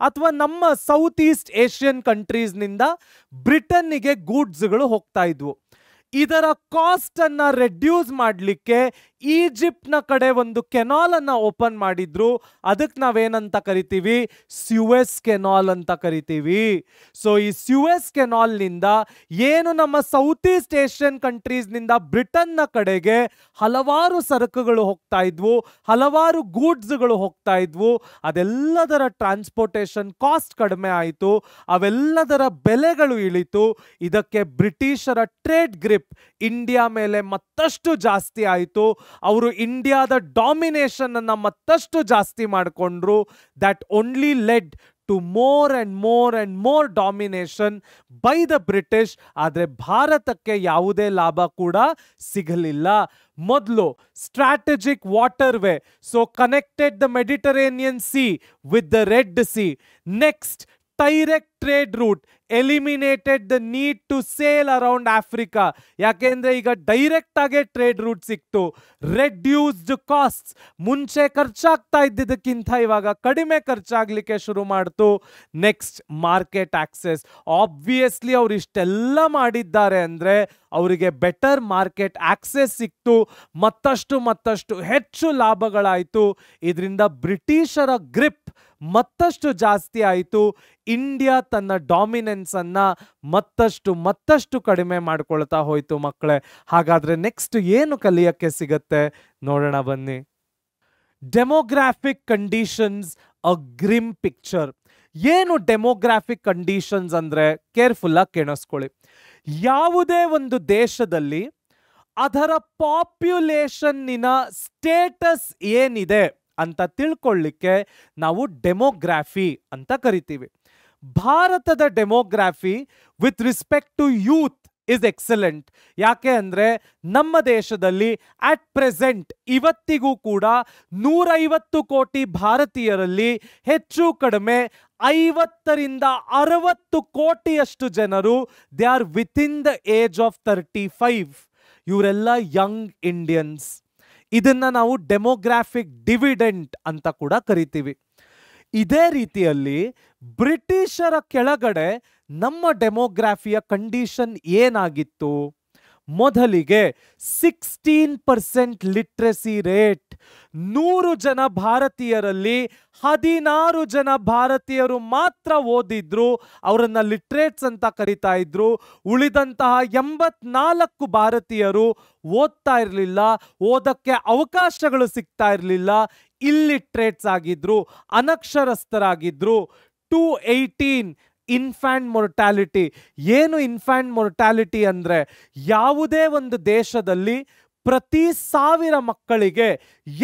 ಅಥವಾ ನಮ್ಮ ಸೌತ್ ಈಸ್ಟ್ ಏಷ್ಯನ್ ಕಂಟ್ರೀಸ್ನಿಂದ ಬ್ರಿಟನ್ನಿಗೆ ಗೂಡ್ಸ್ಗಳು ಹೋಗ್ತಾ ಇದ್ವು. ಇದರ ಕಾಸ್ಟ್ ಅನ್ನ ರೆಡ್ಯೂಸ್ ಮಾಡಲಿಕ್ಕೆ ಈಜಿಪ್ಟ್ನ ಕಡೆ ಒಂದು ಕೆನಾಲ್ ಅನ್ನ ಓಪನ್ ಮಾಡಿದ್ರು. ಅದಕ್ಕೆ ನಾವೇನಂತ ಕರಿತೀವಿ? ಸ್ಯೂಯಸ್ ಕೆನಾಲ್ ಅಂತ ಕರಿತೀವಿ. ಸೊ ಈ ಸ್ಯೂಯಸ್ ಕೆನಾಲ್ ನಿಂದ ಏನು ನಮ್ಮ ಸೌತ್ ಈಸ್ಟ್ ಏಷ್ಯನ್ ಕಂಟ್ರೀಸ್ ನಿಂದ ಬ್ರಿಟನ್ನ ಕಡೆಗೆ ಹಲವಾರು ಸರಕುಗಳು ಹೋಗ್ತಾ ಇದ್ವು, ಹಲವಾರು ಗೂಡ್ಸ್ಗಳು ಹೋಗ್ತಾ ಇದ್ವು. ಅದೆಲ್ಲದರ ಟ್ರಾನ್ಸ್ಪೋರ್ಟೇಷನ್ ಕಾಸ್ಟ್ ಕಡಿಮೆ ಆಯಿತು, ಅವೆಲ್ಲದರ ಬೆಲೆಗಳು ಇಳಿತು. ಇದಕ್ಕೆ ಬ್ರಿಟಿಷರ ಟ್ರೇಡ್ ಗ್ರಿಪ್ ಇಂಡಿಯಾ ಮೇಲೆ ಮತ್ತಷ್ಟು ಜಾಸ್ತಿ ಆಯಿತು. ಅವರು ಇಂಡಿಯಾದ ಡಾಮಿನೇಷನ್ ಅನ್ನ ಮತ್ತಷ್ಟು ಜಾಸ್ತಿ ಮಾಡಿಕೊಂಡ್ರು. That only led to more and more domination by the British. ಆದರೆ ಭಾರತಕ್ಕೆ ಯಾವುದೇ ಲಾಭ ಕೂಡ ಸಿಗಲಿಲ್ಲ. ಮೊದಲು strategic waterway, so connected the Mediterranean sea with the red sea. Next direct trade route eliminated the need to sail around Africa. ಯಾಕೆಂದ್ರೆ ಈಗ direct ಆಗಿ ಟ್ರೇಡ್ ರೂಟ್ ಸಿಕ್ತು. ರೆಡ್ಯೂಸ್ಡ್ ಕಾಸ್ಟ್, ಮುಂಚೆ ಖರ್ಚಾಗ್ತಾ ಇದ್ದಿದ್ದಕ್ಕಿಂತ ಇವಾಗ ಕಡಿಮೆ ಖರ್ಚಾಗ್ಲಿಕ್ಕೆ ಶುರು ಮಾಡ್ತು. Next market access. ಆಬ್ವಿಯಸ್ಲಿ ಅವ್ರು ಇಷ್ಟೆಲ್ಲ ಮಾಡಿದ್ದಾರೆ ಅಂದ್ರೆ ಅವರಿಗೆ ಬೆಟರ್ ಮಾರ್ಕೆಟ್ ಆಕ್ಸೆಸ್ ಸಿಕ್ತು, ಮತ್ತಷ್ಟು ಹೆಚ್ಚು ಲಾಭಗಳಾಯಿತು. ಇದರಿಂದ ಬ್ರಿಟಿಷರ ಗ್ರಿಪ್ ಮತ್ತಷ್ಟು ಜಾಸ್ತಿ ಆಯಿತು. ಇಂಡಿಯಾ ತನ್ನ ಡಾಮಿನೆನ್ಸ್ ಅನ್ನ ಮತ್ತಷ್ಟು ಕಡಿಮೆ ಮಾಡ್ಕೊಳ್ತಾ ಹೋಯ್ತು ಮಕ್ಕಳೇ. ಹಾಗಾದ್ರೆ ನೆಕ್ಸ್ಟ್ ಏನು ಕಲಿಯಕ್ಕೆ ಸಿಗತ್ತೆ ನೋಡೋಣ ಬನ್ನಿ. ಡೆಮೋಗ್ರಾಫಿಕ್ ಕಂಡೀಷನ್ಸ್, ಅ ಗ್ರಿಮ್ ಪಿಕ್ಚರ್. ಏನು ಡೆಮೋಗ್ರಾಫಿಕ್ ಕಂಡೀಷನ್ಸ್ ಅಂದ್ರೆ ಕೇರ್ಫುಲ್ ಆಗಿ ಕೇಳಿಸ್ಕೊಳ್ಳಿ. ಯಾವುದೇ ಒಂದು ದೇಶದಲ್ಲಿ ಅದರ ಪಾಪ್ಯುಲೇಷನ್ನಿನ ಸ್ಟೇಟಸ್ ಏನಿದೆ ಅಂತ ತಿಳ್ಕೊಳ್ಳಿಕ್ಕೆ ನಾವು ಡೆಮೋಗ್ರಾಫಿ ಅಂತ ಕರಿತೀವಿ. ಭಾರತದ demography with respect to youth is excellent. ಯಾಕೆ ಅಂದ್ರೆ ನಮ್ಮ ದೇಶದಲ್ಲಿ ಅಟ್ ಪ್ರೆಸೆಂಟ್ ಇವತ್ತಿಗೂ ಕೂಡ 150 ಕೋಟಿ ಭಾರತೀಯರಲ್ಲಿ ಹೆಚ್ಚು ಕಡಿಮೆ 50 ರಿಂದ 60 ಕೋಟಿಯಷ್ಟು ಜನರು they are within the age of 35. ಇವರೆಲ್ಲ ಯಂಗ್ ಇಂಡಿಯನ್ಸ್. ಇದನ್ನ ನಾವು ಡೆಮೋಗ್ರಾಫಿಕ್ ಡಿವಿಡೆಂಟ್ ಅಂತ ಕೂಡ ಕರಿತೀವಿ. ಇದೇ ರೀತಿಯಲ್ಲಿ ಬ್ರಿಟಿಷರ ಕೆಳಗಡೆ ನಮ್ಮ ಡೆಮೋಗ್ರಾಫಿಯ ಕಂಡೀಷನ್ ಏನಾಗಿತ್ತು? ಮೊದಲಿಗೆ 16% ಲಿಟ್ರಸಿ ರೇಟ್. 100 ಜನ ಭಾರತೀಯರಲ್ಲಿ 16 ಜನ ಭಾರತೀಯರು ಮಾತ್ರ ಓದಿದ್ರು, ಅವರನ್ನ ಲಿಟ್ರೇಟ್ಸ್ ಅಂತ ಕರಿತಾ ಇದ್ರು. ಉಳಿದಂತಹ 84 ಭಾರತೀಯರು ಓದ್ತಾ ಇರಲಿಲ್ಲ, ಓದಕ್ಕೆ ಅವಕಾಶಗಳು ಸಿಗ್ತಾ ಇರಲಿಲ್ಲ, ಇಲ್ಲಿಟ್ರೇಟ್ಸ್ ಆಗಿದ್ರು, ಅನಕ್ಷರಸ್ಥರಾಗಿದ್ರು. 218 ಇನ್ಫ್ಯಾಂಟ್ ಮೊರ್ಟಾಲಿಟಿ. ಏನು ಇನ್ಫ್ಯಾಂಟ್ ಮೊರ್ಟಾಲಿಟಿ ಅಂದ್ರೆ ಯಾವುದೇ ಒಂದು ದೇಶದಲ್ಲಿ ಪ್ರತಿ 1000 ಮಕ್ಕಳಿಗೆ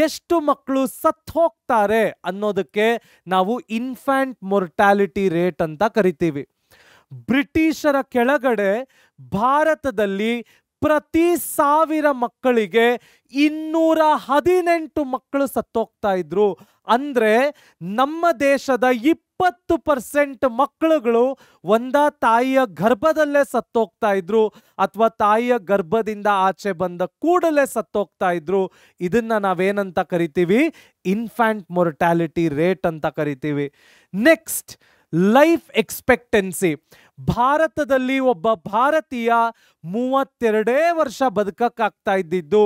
ಎಷ್ಟು ಮಕ್ಕಳು ಸತ್ತು ಹೋಗ್ತಾರೆ ಅನ್ನೋದಕ್ಕೆ ನಾವು ಇನ್ಫ್ಯಾಂಟ್ ಮೊರ್ಟಾಲಿಟಿ ರೇಟ್ ಅಂತ ಕರಿತೀವಿ. ಬ್ರಿಟಿಷರ ಕೆಳಗಡೆ ಭಾರತದಲ್ಲಿ ಪ್ರತಿ 1000 ಮಕ್ಕಳಿಗೆ 218 ಮಕ್ಕಳು ಸತ್ತೋಗ್ತಾ ಇದ್ರು. ಅಂದ್ರೆ ನಮ್ಮ ದೇಶದ 20% ಮಕ್ಕಳುಗಳು ಒಂದಾ ತಾಯಿಯ ಗರ್ಭದಲ್ಲೇ ಸತ್ತೋಗ್ತಾ ಇದ್ರು ಅಥವಾ ತಾಯಿಯ ಗರ್ಭದಿಂದ ಆಚೆ ಬಂದ ಕೂಡಲೇ ಸತ್ತೋಗ್ತಾ ಇದ್ರು. ಇದನ್ನ ನಾವೇನಂತ ಕರಿತೀವಿ? ಇನ್ಫ್ಯಾಂಟ್ ಮೊರ್ಟಾಲಿಟಿ ರೇಟ್ ಅಂತ ಕರಿತೀವಿ. Next, life expectancy. ಭಾರತದಲ್ಲಿ ಒಬ್ಬ ಭಾರತೀಯ 32 ವರ್ಷ ಬದುಕಕ್ಕಾಗ್ತಾ ಇದ್ದಿದ್ದು.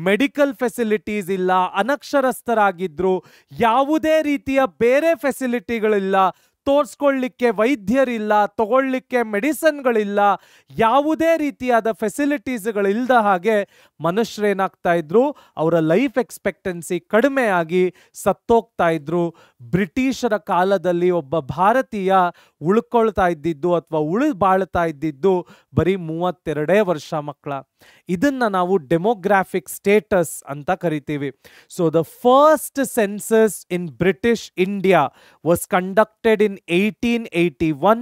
ಮೆಡಿಕಲ್ ಫೆಸಿಲಿಟೀಸ್ ಇಲ್ಲ, ಅನಕ್ಷರಸ್ಥರಾಗಿದ್ರು, ಯಾವುದೇ ರೀತಿಯ ಬೇರೆ ಫೆಸಿಲಿಟಿಗಳಿಲ್ಲ, ತೋರಿಸ್ಕೊಳ್ಳಿಕ್ಕೆ ವೈದ್ಯರಿಲ್ಲ, ತಗೊಳ್ಳಿಕ್ಕೆ ಮೆಡಿಸಿನ್ಗಳಿಲ್ಲ, ಯಾವುದೇ ರೀತಿಯಾದ ಫೆಸಿಲಿಟೀಸ್ಗಳಿಲ್ಲದ ಹಾಗೆ ಮನುಷ್ಯರೇನಾಗ್ತಾ ಇದ್ರು, ಅವರ ಲೈಫ್ ಎಕ್ಸ್ಪೆಕ್ಟೆನ್ಸಿ ಕಡಿಮೆ ಆಗಿ ಸತ್ತೋಗ್ತಾ ಇದ್ರು. ಬ್ರಿಟಿಷರ ಕಾಲದಲ್ಲಿ ಒಬ್ಬ ಭಾರತೀಯ ಉಳ್ಕೊಳ್ತಾ ಇದ್ದಿದ್ದು ಅಥವಾ ಬಾಳ್ತಾ ಇದ್ದಿದ್ದು ಬರೀ 32 ವರ್ಷ ಮಕ್ಕಳ. ಇದನ್ನ ನಾವು ಡೆಮೋಗ್ರಾಫಿಕ್ ಸ್ಟೇಟಸ್ ಅಂತ ಕರಿತೀವಿ. So the first census in British India was conducted in 1881,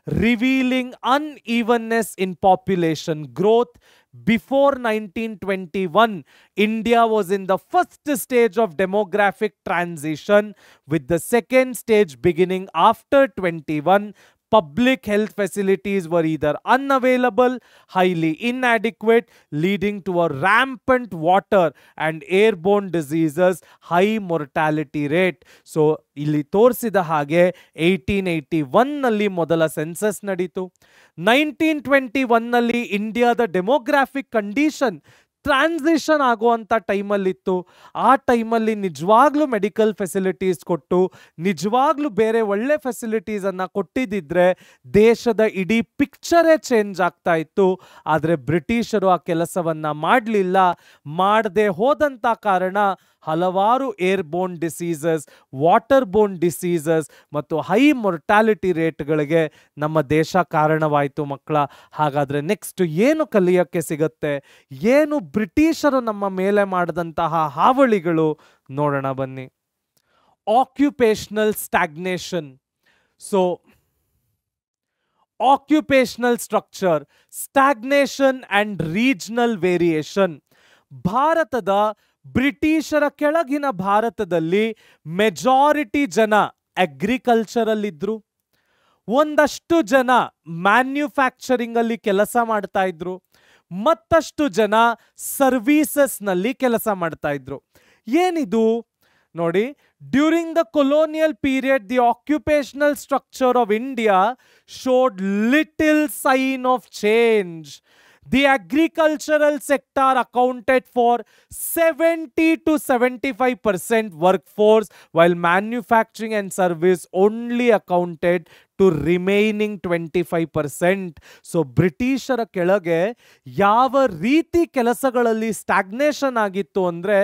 revealing unevenness in population growth. Before 1921, India was in the first stage of demographic transition, with the second stage beginning after 21. Public health facilities were either unavailable, highly inadequate, leading to a rampant water and airborne diseases, high mortality rate. So ಇಲ್ಲಿ ತೋರಿಸಿದ ಹಾಗೆ 1881 ನಲ್ಲಿ ಮೊದಲ census ನಡೀತು. 1921 ನಲ್ಲಿ ಇಂಡಿಯಾದ demographic condition transition ಆಗುವಂಥ ಟೈಮಲ್ಲಿತ್ತು. ಆ ಟೈಮಲ್ಲಿ ನಿಜವಾಗ್ಲೂ ಮೆಡಿಕಲ್ ಫೆಸಿಲಿಟೀಸ್ ಕೊಟ್ಟು ನಿಜವಾಗ್ಲೂ ಬೇರೆ ಒಳ್ಳೆ ಫೆಸಿಲಿಟೀಸನ್ನು ಕೊಟ್ಟಿದ್ದಿದ್ರೆ ದೇಶದ ಇಡೀ ಪಿಕ್ಚರೇ ಚೇಂಜ್ ಆಗ್ತಾ ಇತ್ತು. ಆದರೆ ಬ್ರಿಟಿಷರು ಆ ಕೆಲಸವನ್ನು ಮಾಡಲಿಲ್ಲ. ಮಾಡದೆ ಹೋದಂಥ ಕಾರಣ ಹಲವಾರು airborne diseases, water born diseases ಮತ್ತು ಹೈ ಮೊರ್ಟಾಲಿಟಿ ರೇಟ್ಗಳಿಗೆ ನಮ್ಮ ದೇಶ ಕಾರಣವಾಯಿತು ಮಕ್ಕಳ. ಹಾಗಾದರೆ ನೆಕ್ಸ್ಟ್ ಏನು ಕಲಿಯೋಕ್ಕೆ ಸಿಗುತ್ತೆ, ಏನು ಬ್ರಿಟಿಷರು ನಮ್ಮ ಮೇಲೆ ಮಾಡಿದಂತಹ ಹಾವಳಿಗಳು ನೋಡೋಣ ಬನ್ನಿ. Occupational stagnation. So occupational structure, stagnation and regional variation. ಭಾರತದ ಬ್ರಿಟಿಷರ ಕೆಳಗಿನ ಭಾರತದಲ್ಲಿ ಮೆಜಾರಿಟಿ ಜನ ಅಗ್ರಿಕಲ್ಚರಲ್ಲಿದ್ದರು. ಒಂದಷ್ಟು ಜನ ಮ್ಯಾನ್ಯುಫ್ಯಾಕ್ಚರಿಂಗಲ್ಲಿ ಕೆಲಸ ಮಾಡ್ತಾ ಇದ್ರು. ಮತ್ತಷ್ಟು ಜನ ಸರ್ವೀಸಸ್ನಲ್ಲಿ ಕೆಲಸ ಮಾಡ್ತಾ ಇದ್ರು. ಏನಿದು ನೋಡಿ, during the colonial period the occupational structure of India showed little sign of change. The agricultural sector accounted for 70 to 75% workforce, while manufacturing and service only accounted to remaining 25%. So ಬ್ರಿಟಿಷರ ಕೆಳಗೆ ಯಾವ ರೀತಿ ಕೆಲಸಗಳಲ್ಲಿ ಸ್ಟ್ಯಾಗ್ನೇಷನ್ ಆಗಿತ್ತು ಅಂದರೆ,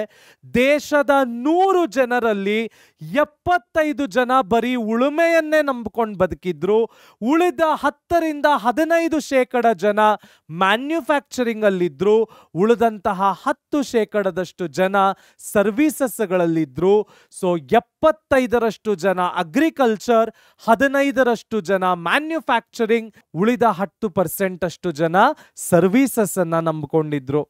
ದೇಶದ 100 ಜನರಲ್ಲಿ 75 ಜನ ಬರೀ ಉಳುಮೆಯನ್ನೇ ನಂಬಿಕೊಂಡು ಬದುಕಿದ್ರು. ಉಳಿದ 10-15% ಜನ ಮ್ಯಾನ್ಯುಫ್ಯಾಕ್ಚರಿಂಗ್ ಅಲ್ಲಿದ್ರು. ಉಳಿದಂತಹ 10% ಜನ ಸರ್ವೀಸಸ್ಗಳಲ್ಲಿದ್ರು. ಸೊ 75% ಜನ ಅಗ್ರಿಕಲ್ಚರ್, 15% ಜನ ಮ್ಯಾನ್ಯುಫ್ಯಾಕ್ಚರಿಂಗ್, ಉಳಿದ 10% ಅಷ್ಟು ಜನ ಸರ್ವೀಸಸ್ ಅನ್ನ ನಂಬಿಕೊಂಡಿದ್ರು.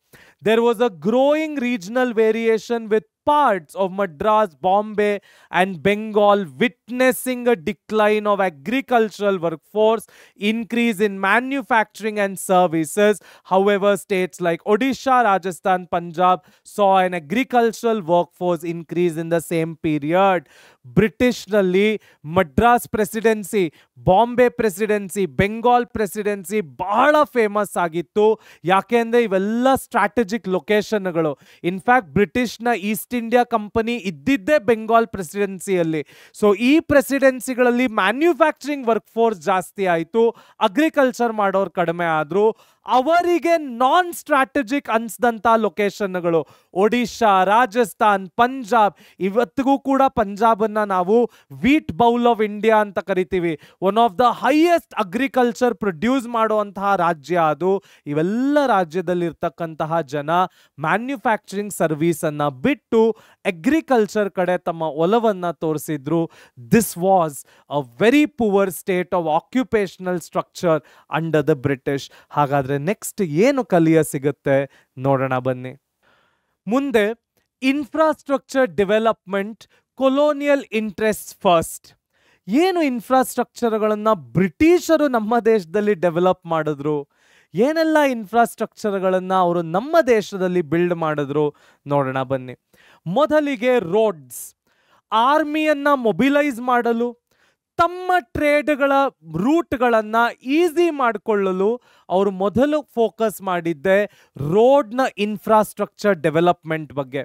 There was a growing regional variation with parts of Madras, Bombay and Bengal witnessing a decline of agricultural workforce, increase in manufacturing and services. However, states like Odisha, Rajasthan, Punjab saw an agricultural workforce increase in the same period. British ನಲ್ಲಿ Madras presidency, Bombay presidency, Bengal presidency ಬಹಳ famous ಆಗಿತ್ತು. ಯಾಕೆಂದರೆ ಇವೆಲ್ಲ strategic ಲೊಕೇಶನ್ಗಳು. In fact ಬ್ರಿಟಿಷ್ನ east India company ಇದ್ದಿದ್ದೇ ಬೆಂಗಾಲ್ ಪ್ರೆಸಿಡೆನ್ಸಿಯಲ್ಲಿ. So ಈ ಪ್ರೆಸಿಡೆನ್ಸಿಗಳಲ್ಲಿ ಮ್ಯಾನ್ಯುಫ್ಯಾಕ್ಚರಿಂಗ್ ವರ್ಕ್ ಫೋರ್ಸ್ ಜಾಸ್ತಿ ಆಯಿತು, ಅಗ್ರಿಕಲ್ಚರ್ ಮಾಡೋರು ಕಡಿಮೆ ಆದರು. ಅವರಿಗೆ ನಾನ್ ಸ್ಟ್ರಾಟಜಿಕ್ ಅನ್ಸ್ದಂಥ ಲೊಕೇಶನ್ಗಳು ಒಡಿಶಾ, ರಾಜಸ್ಥಾನ್, ಪಂಜಾಬ್. ಇವತ್ತಿಗೂ ಕೂಡ ಪಂಜಾಬನ್ನು ನಾವು ವೀಟ್ ಬೌಲ್ ಆಫ್ ಇಂಡಿಯಾ ಅಂತ ಕರಿತೀವಿ. One of the highest agriculture produce ಮಾಡುವಂತಹ ರಾಜ್ಯ ಅದು. ಇವೆಲ್ಲ ರಾಜ್ಯದಲ್ಲಿರ್ತಕ್ಕಂತಹ ಜನ ಮ್ಯಾನ್ಯುಫ್ಯಾಕ್ಚರಿಂಗ್ ಸರ್ವೀಸನ್ನು ಬಿಟ್ಟು ಅಗ್ರಿಕಲ್ಚರ್ ಕಡೆ ತಮ್ಮ ಒಲವನ್ನು ತೋರಿಸಿದ್ರು. This was a very poor state of occupational structure under the British. ಹಾಗಾದರೆ ನೆಕ್ಸ್ಟ್ ಏನು ಕಲಿಯ ಸಿಗುತ್ತೆ ನೋಡೋಣ ಬನ್ನಿ. ಮುಂದೆ infrastructure development, colonial interest first. ಏನು ಇನ್ಫ್ರಾಸ್ಟ್ರಕ್ಚರ್ಗಳನ್ನು ಬ್ರಿಟಿಷರು ನಮ್ಮ ದೇಶದಲ್ಲಿ ಡೆವಲಪ್ ಮಾಡಿದ್ರು, ಏನೆಲ್ಲ ಇನ್ಫ್ರಾಸ್ಟ್ರಕ್ಚರ್ಗಳನ್ನು ಅವರು ನಮ್ಮ ದೇಶದಲ್ಲಿ ಬಿಲ್ಡ್ ಮಾಡಿದ್ರು ನೋಡೋಣ ಬನ್ನಿ. ಮೊದಲಿಗೆ ರೋಡ್ಸ್. ಆರ್ಮಿಯನ್ನು ಮೊಬಿಲೈಸ್ ಮಾಡಲು, ತಮ್ಮ ಟ್ರೇಡ್ಗಳ ರೂಟ್ಗಳನ್ನು ಈಸಿ ಮಾಡಿಕೊಳ್ಳಲು ಅವರು ಮೊದಲು ಫೋಕಸ್ ಮಾಡಿದ್ದೆ ರೋಡ್ನ ಇನ್ಫ್ರಾಸ್ಟ್ರಕ್ಚರ್ ಡೆವಲಪ್ಮೆಂಟ್ ಬಗ್ಗೆ.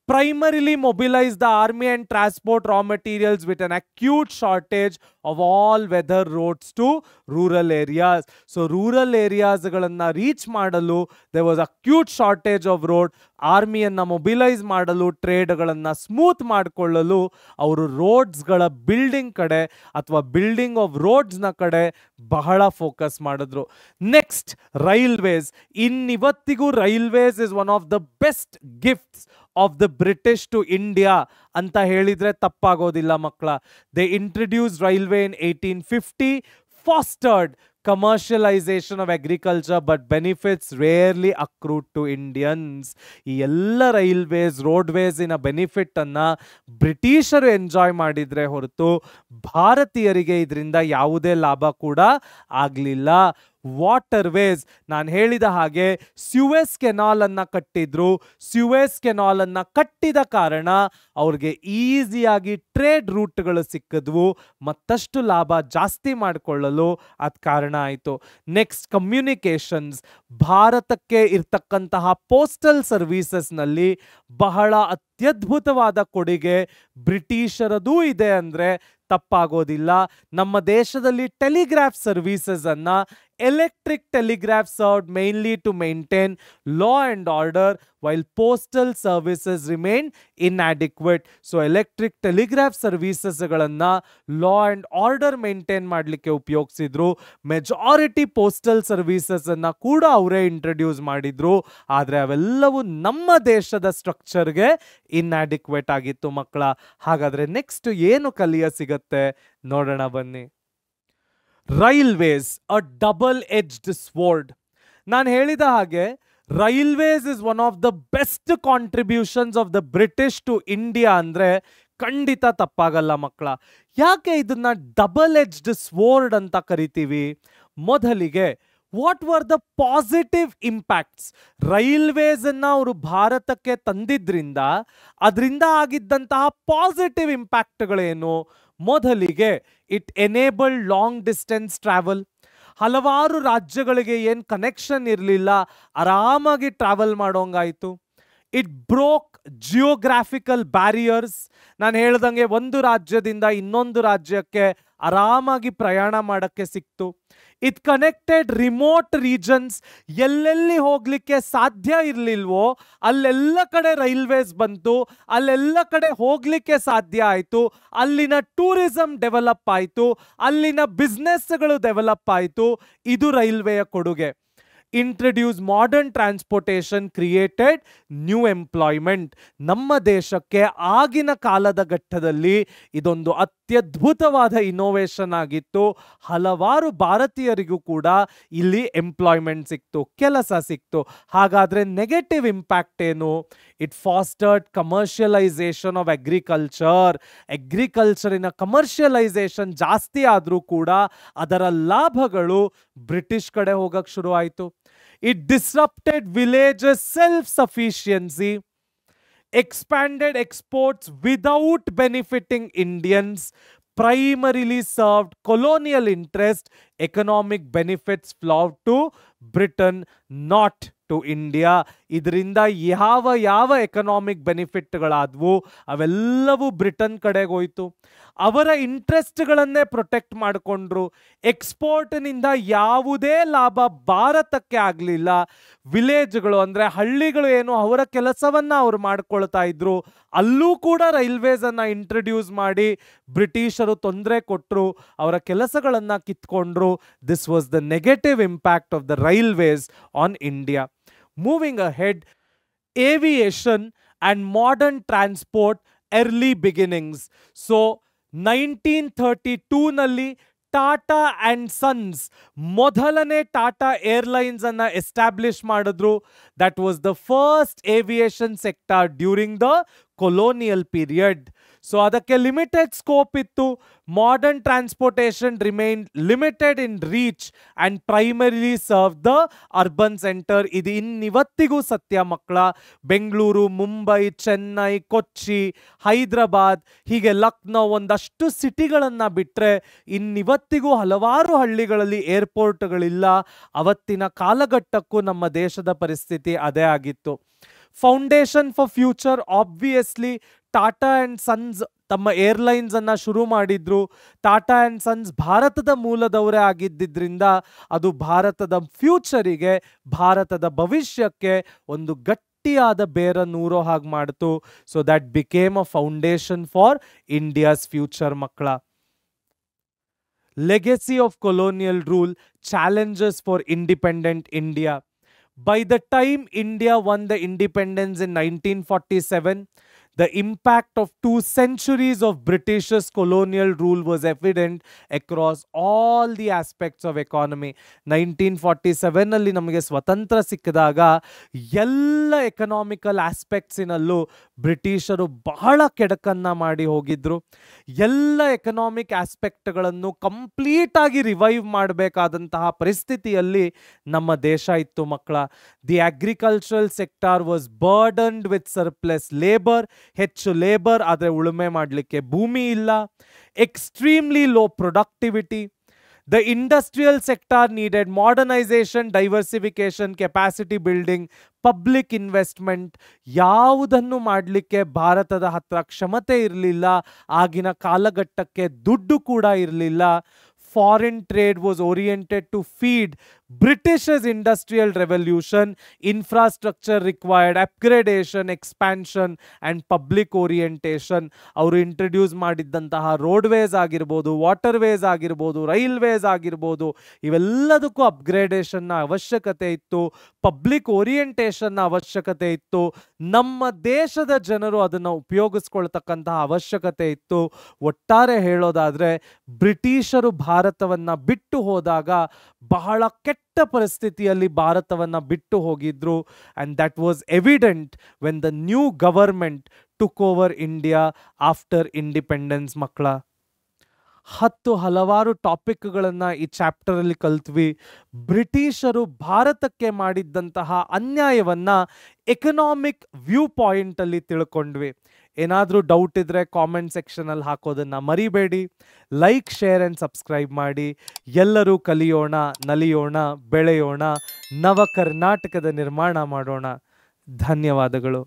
primarily mobilize the army and transport raw materials with an acute shortage of all weather roads to rural areas. So rural areas ಗಳನ್ನ ರೀಚ್ ಮಾಡಲು there was acute shortage of road. ಆರ್ಮಿಯನ್ನು mobilise ಮಾಡಲು, ಟ್ರೇಡ್ಗಳನ್ನು smooth ಮಾಡಿಕೊಳ್ಳಲು ಅವರು ರೋಡ್ಸ್ಗಳ building ಕಡೆ ಅಥವಾ building of ರೋಡ್ಸ್ನ ಕಡೆ ಬಹಳ ಫೋಕಸ್ ಮಾಡಿದ್ರು. Next railways. ಇನ್ನಿವತ್ತಿಗೂ railways is one of the best gifts of the British to India ಅಂತ ಹೇಳಿದರೆ ತಪ್ಪಾಗೋದಿಲ್ಲ ಮಕ್ಕಳ. They introduce railway in 1850, fostered commercialization of agriculture, but benefits rarely accrued to Indians. ಈ ಎಲ್ಲ ರೈಲ್ವೇಸ್, ರೋಡ್ವೇಸಿನ ಬೆನಿಫಿಟನ್ನು ಬ್ರಿಟಿಷರು ಎಂಜಾಯ್ ಮಾಡಿದರೆ ಹೊರತು ಭಾರತೀಯರಿಗೆ ಇದರಿಂದ ಯಾವುದೇ ಲಾಭ ಕೂಡ ಆಗಲಿಲ್ಲ. Waterways. ನಾನು ಹೇಳಿದ ಹಾಗೆ ಸ್ಯೂಯೆಸ್ ಕೆನಾಲ್ ಅನ್ನ ಕಟ್ಟಿದ್ರು. ಸ್ಯೂಯೆಸ್ ಕೆನಾಲ್ ಅನ್ನ ಕಟ್ಟಿದ ಕಾರಣ ಅವ್ರಿಗೆ ಈಸಿಯಾಗಿ ಟ್ರೇಡ್ ರೂಟ್ಗಳು ಸಿಕ್ಕಿದ್ವು, ಮತ್ತಷ್ಟು ಲಾಭ ಜಾಸ್ತಿ ಮಾಡಿಕೊಳ್ಳಲು ಅದು ಕಾರಣ ಆಯಿತು. Next, communications. ಭಾರತಕ್ಕೆ ಇರ್ತಕ್ಕಂತಹ ಪೋಸ್ಟಲ್ ಸರ್ವೀಸಸ್ನಲ್ಲಿ ಬಹಳ ಅತ್ಯದ್ಭುತವಾದ ಕೊಡುಗೆ ಬ್ರಿಟಿಷರದೂ ಇದೆ ಅಂದರೆ ತಪ್ಪಾಗೋದಿಲ್ಲ. ನಮ್ಮ ದೇಶದಲ್ಲಿ ಟೆಲಿಗ್ರಾಫ್ ಸರ್ವೀಸಸ್ ಅನ್ನ electric telegraph served mainly to maintain law and order while postal services remain inadequate. So electric telegraph ಸರ್ವೀಸಸ್ಗಳನ್ನು ಲಾ ಆ್ಯಂಡ್ ಆರ್ಡರ್ ಮೇಂಟೈನ್ ಮಾಡಲಿಕ್ಕೆ ಉಪಯೋಗಿಸಿದ್ರು. ಮೆಜಾರಿಟಿ ಪೋಸ್ಟಲ್ ಸರ್ವೀಸಸ್ ಅನ್ನು ಕೂಡ ಅವರೇ ಇಂಟ್ರಡ್ಯೂಸ್ ಮಾಡಿದ್ರು. ಆದರೆ ಅವೆಲ್ಲವೂ ನಮ್ಮ ದೇಶದ ಸ್ಟ್ರಕ್ಚರ್ಗೆ ಇನ್ಯಾಡಿಕ್ವೇಟ್ ಆಗಿತ್ತು ಮಕ್ಕಳ. ಹಾಗಾದರೆ ನೆಕ್ಸ್ಟ್ ಏನು ಕಲಿಯ ಸಿಗತ್ತೆ ನೋಡೋಣ ಬನ್ನಿ. Railways, a double edged sword. ನಾನು ಹೇಳಿದ ಹಾಗೆ railways is one of the best contributions of the British to India ಅಂದರೆ ಖಂಡಿತ ತಪ್ಪಾಗಲ್ಲ ಮಕ್ಕಳ. ಯಾಕೆ ಇದನ್ನ ಡಬಲ್ ಎಡ್ಜ್ಡ್ ಸ್ವೋರ್ಡ್ ಅಂತ ಕರಿತೀವಿ? ಮೊದಲಿಗೆ, what were the positive impacts? ರೈಲ್ವೇಸ್ ಅನ್ನ ಅವರು ಭಾರತಕ್ಕೆ ತಂದಿದ್ರಿಂದ ಅದರಿಂದ ಆಗಿದ್ದಂತಹ ಪಾಸಿಟಿವ್ ಇಂಪ್ಯಾಕ್ಟ್ಗಳೇನು? ಮೊದಲಿಗೆ, it enabled long distance travel. ಹಲವಾರು ರಾಜ್ಯಗಳಿಗೆ ಏನು ಕನೆಕ್ಷನ್ ಇರಲಿಲ್ಲ, ಆರಾಮಾಗಿ ಟ್ರಾವೆಲ್ ಮಾಡೋಂಗಾಯಿತು. It broke geographical barriers. ನಾನು ಹೇಳ್ದಂಗೆ ಒಂದು ರಾಜ್ಯದಿಂದ ಇನ್ನೊಂದು ರಾಜ್ಯಕ್ಕೆ ಆರಾಮಾಗಿ ಪ್ರಯಾಣ ಮಾಡೋಕ್ಕೆ ಸಿಕ್ತು. It connected remote regions. ಎಲ್ಲೆಲ್ಲಿ ಹೋಗಲಿಕ್ಕೆ ಸಾಧ್ಯ ಇರಲಿಲ್ವೋ ಅಲ್ಲೆಲ್ಲ ಕಡೆ ರೈಲ್ವೇಸ್ ಬಂತು, ಅಲ್ಲೆಲ್ಲ ಕಡೆ ಹೋಗಲಿಕ್ಕೆ ಸಾಧ್ಯ ಆಯಿತು. ಅಲ್ಲಿನ ಟೂರಿಸಂ ಡೆವಲಪ್ ಆಯಿತು, ಅಲ್ಲಿನ ಬಿಸ್ನೆಸ್ಗಳು ಡೆವಲಪ್ ಆಯಿತು. ಇದು ರೈಲ್ವೆಯ ಕೊಡುಗೆ. Introduce modern transportation, created new employment. ನಮ್ಮ ದೇಶಕ್ಕೆ ಆಗಿನ ಕಾಲದ ಘಟ್ಟದಲ್ಲಿ ಇದೊಂದು ಅತ್ಯದ್ಭುತವಾದ ಇನೋವೇಷನ್ ಆಗಿತ್ತು. ಹಲವಾರು ಭಾರತೀಯರಿಗೂ ಕೂಡ ಇಲ್ಲಿ ಎಂಪ್ಲಾಯ್ಮೆಂಟ್ ಸಿಕ್ತು, ಕೆಲಸ ಸಿಕ್ತು. ಹಾಗಾದರೆ ನೆಗೆಟಿವ್ ಇಂಪ್ಯಾಕ್ಟ್ ಏನು? It fostered commercialisation of agriculture. ಅಗ್ರಿಕಲ್ಚರಿನ ಕಮರ್ಷಿಯಲೈಸೇಷನ್ ಜಾಸ್ತಿ ಆದರೂ ಕೂಡ ಅದರ ಲಾಭಗಳು ಬ್ರಿಟಿಷ್ ಕಡೆ ಹೋಗಕ್ಕೆ ಶುರು ಆಯಿತು. It disrupted villages' self-sufficiency, expanded exports without benefiting Indians, primarily served colonial interest. Economic benefits flowed to Britain, not to India. ಇದರಿಂದ ಯಾವ ಯಾವ ಎಕನಾಮಿಕ್ ಬೆನಿಫಿಟ್ಗಳಾದವು ಅವೆಲ್ಲವೂ ಬ್ರಿಟನ್ ಕಡೆಗೆ ಹೋಯಿತು. ಅವರ ಇಂಟ್ರೆಸ್ಟ್ಗಳನ್ನೇ ಪ್ರೊಟೆಕ್ಟ್ ಮಾಡಿಕೊಂಡ್ರು. ಎಕ್ಸ್ಪೋರ್ಟ್ನಿಂದ ಯಾವುದೇ ಲಾಭ ಭಾರತಕ್ಕೆ ಆಗಲಿಲ್ಲ. ವಿಲೇಜ್ಗಳು ಅಂದರೆ ಹಳ್ಳಿಗಳು ಏನು ಅವರ ಕೆಲಸವನ್ನು ಅವರು ಮಾಡ್ಕೊಳ್ತಾ ಇದ್ರು. ಅಲ್ಲೂ ಕೂಡ ರೈಲ್ವೇಸನ್ನು ಇಂಟ್ರಡ್ಯೂಸ್ ಮಾಡಿ ಬ್ರಿಟಿಷರು ತೊಂದರೆ ಕೊಟ್ಟರು, ಅವರ ಕೆಲಸಗಳನ್ನು ಕಿತ್ಕೊಂಡ್ರು. This was the negative impact of the railways on India. Moving ahead, aviation and modern transport early beginnings. So 1932 ನಲ್ಲಿ ಟಾಟಾ ಆ್ಯಂಡ್ ಸನ್ಸ್ ಮೊದಲನೇ ಟಾಟಾ ಏರ್ಲೈನ್ಸ್ ಅನ್ನ ಎಸ್ಟಾಬ್ಲಿಷ್ ಮಾಡಿದ್ರು. That was the first aviation sector during the colonial period. So ಅದಕ್ಕೆ limited scope ಇತ್ತು. Modern transportation remain limited in reach and primarily serve the urban centre. ಇದು ಇನ್ನಿವತ್ತಿಗೂ ಸತ್ಯ ಮಕ್ಕಳ. ಬೆಂಗಳೂರು, ಮುಂಬೈ, ಚೆನ್ನೈ, ಕೊಚ್ಚಿ, ಹೈದರಾಬಾದ್, ಹೀಗೆ ಲಕ್ನೋ ಒಂದಷ್ಟು ಸಿಟಿಗಳನ್ನು ಬಿಟ್ಟರೆ ಇನ್ನಿವತ್ತಿಗೂ ಹಲವಾರು ಹಳ್ಳಿಗಳಲ್ಲಿ ಏರ್ಪೋರ್ಟ್ಗಳಿಲ್ಲ. ಅವತ್ತಿನ ಕಾಲಘಟ್ಟಕ್ಕೂ ನಮ್ಮ ದೇಶದ ಪರಿಸ್ಥಿತಿ ಅದೇ ಆಗಿತ್ತು. Foundation for future, obviously Tata and sons ತಮ್ಮ ಏರ್ಲೈನ್ಸ್ ಅನ್ನು ಶುರು ಮಾಡಿದ್ರು. ಟಾಟಾ ಆ್ಯಂಡ್ ಸನ್ಸ್ ಭಾರತದ ಮೂಲದವರೇ ಆಗಿದ್ದರಿಂದ ಅದು ಭಾರತದ ಫ್ಯೂಚರಿಗೆ, ಭಾರತದ ಭವಿಷ್ಯಕ್ಕೆ ಒಂದು ಗಟ್ಟಿಯಾದ ಬೇರನ್ನೂರೋ ಹಾಗೆ ಮಾಡಿತು. So that became a foundation for India's future ಮಕ್ಕಳ. Legacy of colonial rule, challenges for independent India. By the time India won the independence in 1947, The impact of 2 centuries of British's colonial rule was evident across all the aspects of economy. 1947 ಅಲ್ಲಿ ನಮಗೆ ಸ್ವತಂತ್ರ ಸಿಕ್ಕಿದಾಗ ಎಲ್ಲ economical ಆಸ್ಪೆಕ್ಟ್ಸಿನಲ್ಲೂ ಬ್ರಿಟಿಷರು ಬಹಳ ಕೆಡಕನ್ನ ಮಾಡಿ ಹೋಗಿದ್ರು. ಎಲ್ಲ ಎಕನಾಮಿಕ್ ಆಸ್ಪೆಕ್ಟ್ಗಳನ್ನು ಕಂಪ್ಲೀಟ್ ಆಗಿ ರಿವೈವ್ ಮಾಡಬೇಕಾದಂತಹ ಪರಿಸ್ಥಿತಿಯಲ್ಲಿ ನಮ್ಮ ದೇಶ ಇತ್ತು ಮಕ್ಕಳ. The agricultural sector was burdened with surplus labour, ಹೆಚ್ಚು ಲೇಬರ್ ಆದರೆ ಉಳುಮೆ ಮಾಡಲಿಕ್ಕೆ ಭೂಮಿ ಇಲ್ಲ, extremely low productivity. The industrial sector needed modernization, diversification, capacity building, public investment. ಯಾವುದನ್ನು ಮಾಡಲಿಕ್ಕೆ ಭಾರತದ ಹತ್ರ ಕ್ಷಮತೆ ಇರಲಿಲ್ಲ, ಆಗಿನ ಕಾಲಘಟ್ಟಕ್ಕೆ ದುಡ್ಡು ಕೂಡ ಇರಲಿಲ್ಲ. Foreign trade was oriented to feed British's industrial revolution. Infrastructure required upgradation, expansion and public orientation. ಅವರು ಇಂಟ್ರೊಡ್ಯೂಸ್ ಮಾಡಿದ್ದಂತಹ ರೋಡ್ವೇಸ್ ಆಗಿರ್ಬೋದು, ವಾಟರ್ವೇಸ್ ಆಗಿರ್ಬೋದು, ರೈಲ್ವೇಸ್ ಆಗಿರ್ಬೋದು, ಇವೆಲ್ಲದಕ್ಕೂ ಅಪ್ಗ್ರೇಡೇಷನ್ನ ಅವಶ್ಯಕತೆ ಇತ್ತು, ಪಬ್ಲಿಕ್ ಓರಿಯೆಂಟೇಷನ್ನ ಅವಶ್ಯಕತೆ ಇತ್ತು. ನಮ್ಮ ದೇಶದ ಜನರು ಅದನ್ನು ಉಪಯೋಗಿಸ್ಕೊಳ್ತಕ್ಕಂತಹ ಅವಶ್ಯಕತೆ ಇತ್ತು. ಒಟ್ಟಾರೆ ಹೇಳೋದಾದರೆ ಬ್ರಿಟಿಷರು ಭಾರತವನ್ನು ಬಿಟ್ಟು ಹೋದಾಗ ಬಹಳ ಕೆಟ್ಟ ಪರಿಸ್ಥಿತಿಯಲ್ಲಿ ಭಾರತವನ್ನು ಬಿಟ್ಟು ಹೋಗಿದ್ರು. And that was evident when the new government took over India after independence. ಮಕ್ಕಳ ಹಲವಾರು ಟಾಪಿಕ್ಗಳನ್ನು ಈ ಚಾಪ್ಟರಲ್ಲಿ ಕಲ್ತ್ವಿ. ಬ್ರಿಟಿಷರು ಭಾರತಕ್ಕೆ ಮಾಡಿದ್ದಂತಹ ಅನ್ಯಾಯವನ್ನು ಎಕನಾಮಿಕ್ ವ್ಯೂ ಪಾಯಿಂಟಲ್ಲಿ ತಿಳ್ಕೊಂಡ್ವಿ. ಏನಾದರೂ ಡೌಟ್ ಇದ್ದರೆ ಕಾಮೆಂಟ್ ಸೆಕ್ಷನಲ್ಲಿ ಹಾಕೋದನ್ನು ಮರಿಬೇಡಿ. ಲೈಕ್, ಶೇರ್ ಆ್ಯಂಡ್ ಸಬ್ಸ್ಕ್ರೈಬ್ ಮಾಡಿ. ಎಲ್ಲರೂ ಕಲಿಯೋಣ, ನಲಿಯೋಣ, ಬೆಳೆಯೋಣ, ನವ ಕರ್ನಾಟಕದ ನಿರ್ಮಾಣ ಮಾಡೋಣ. ಧನ್ಯವಾದಗಳು.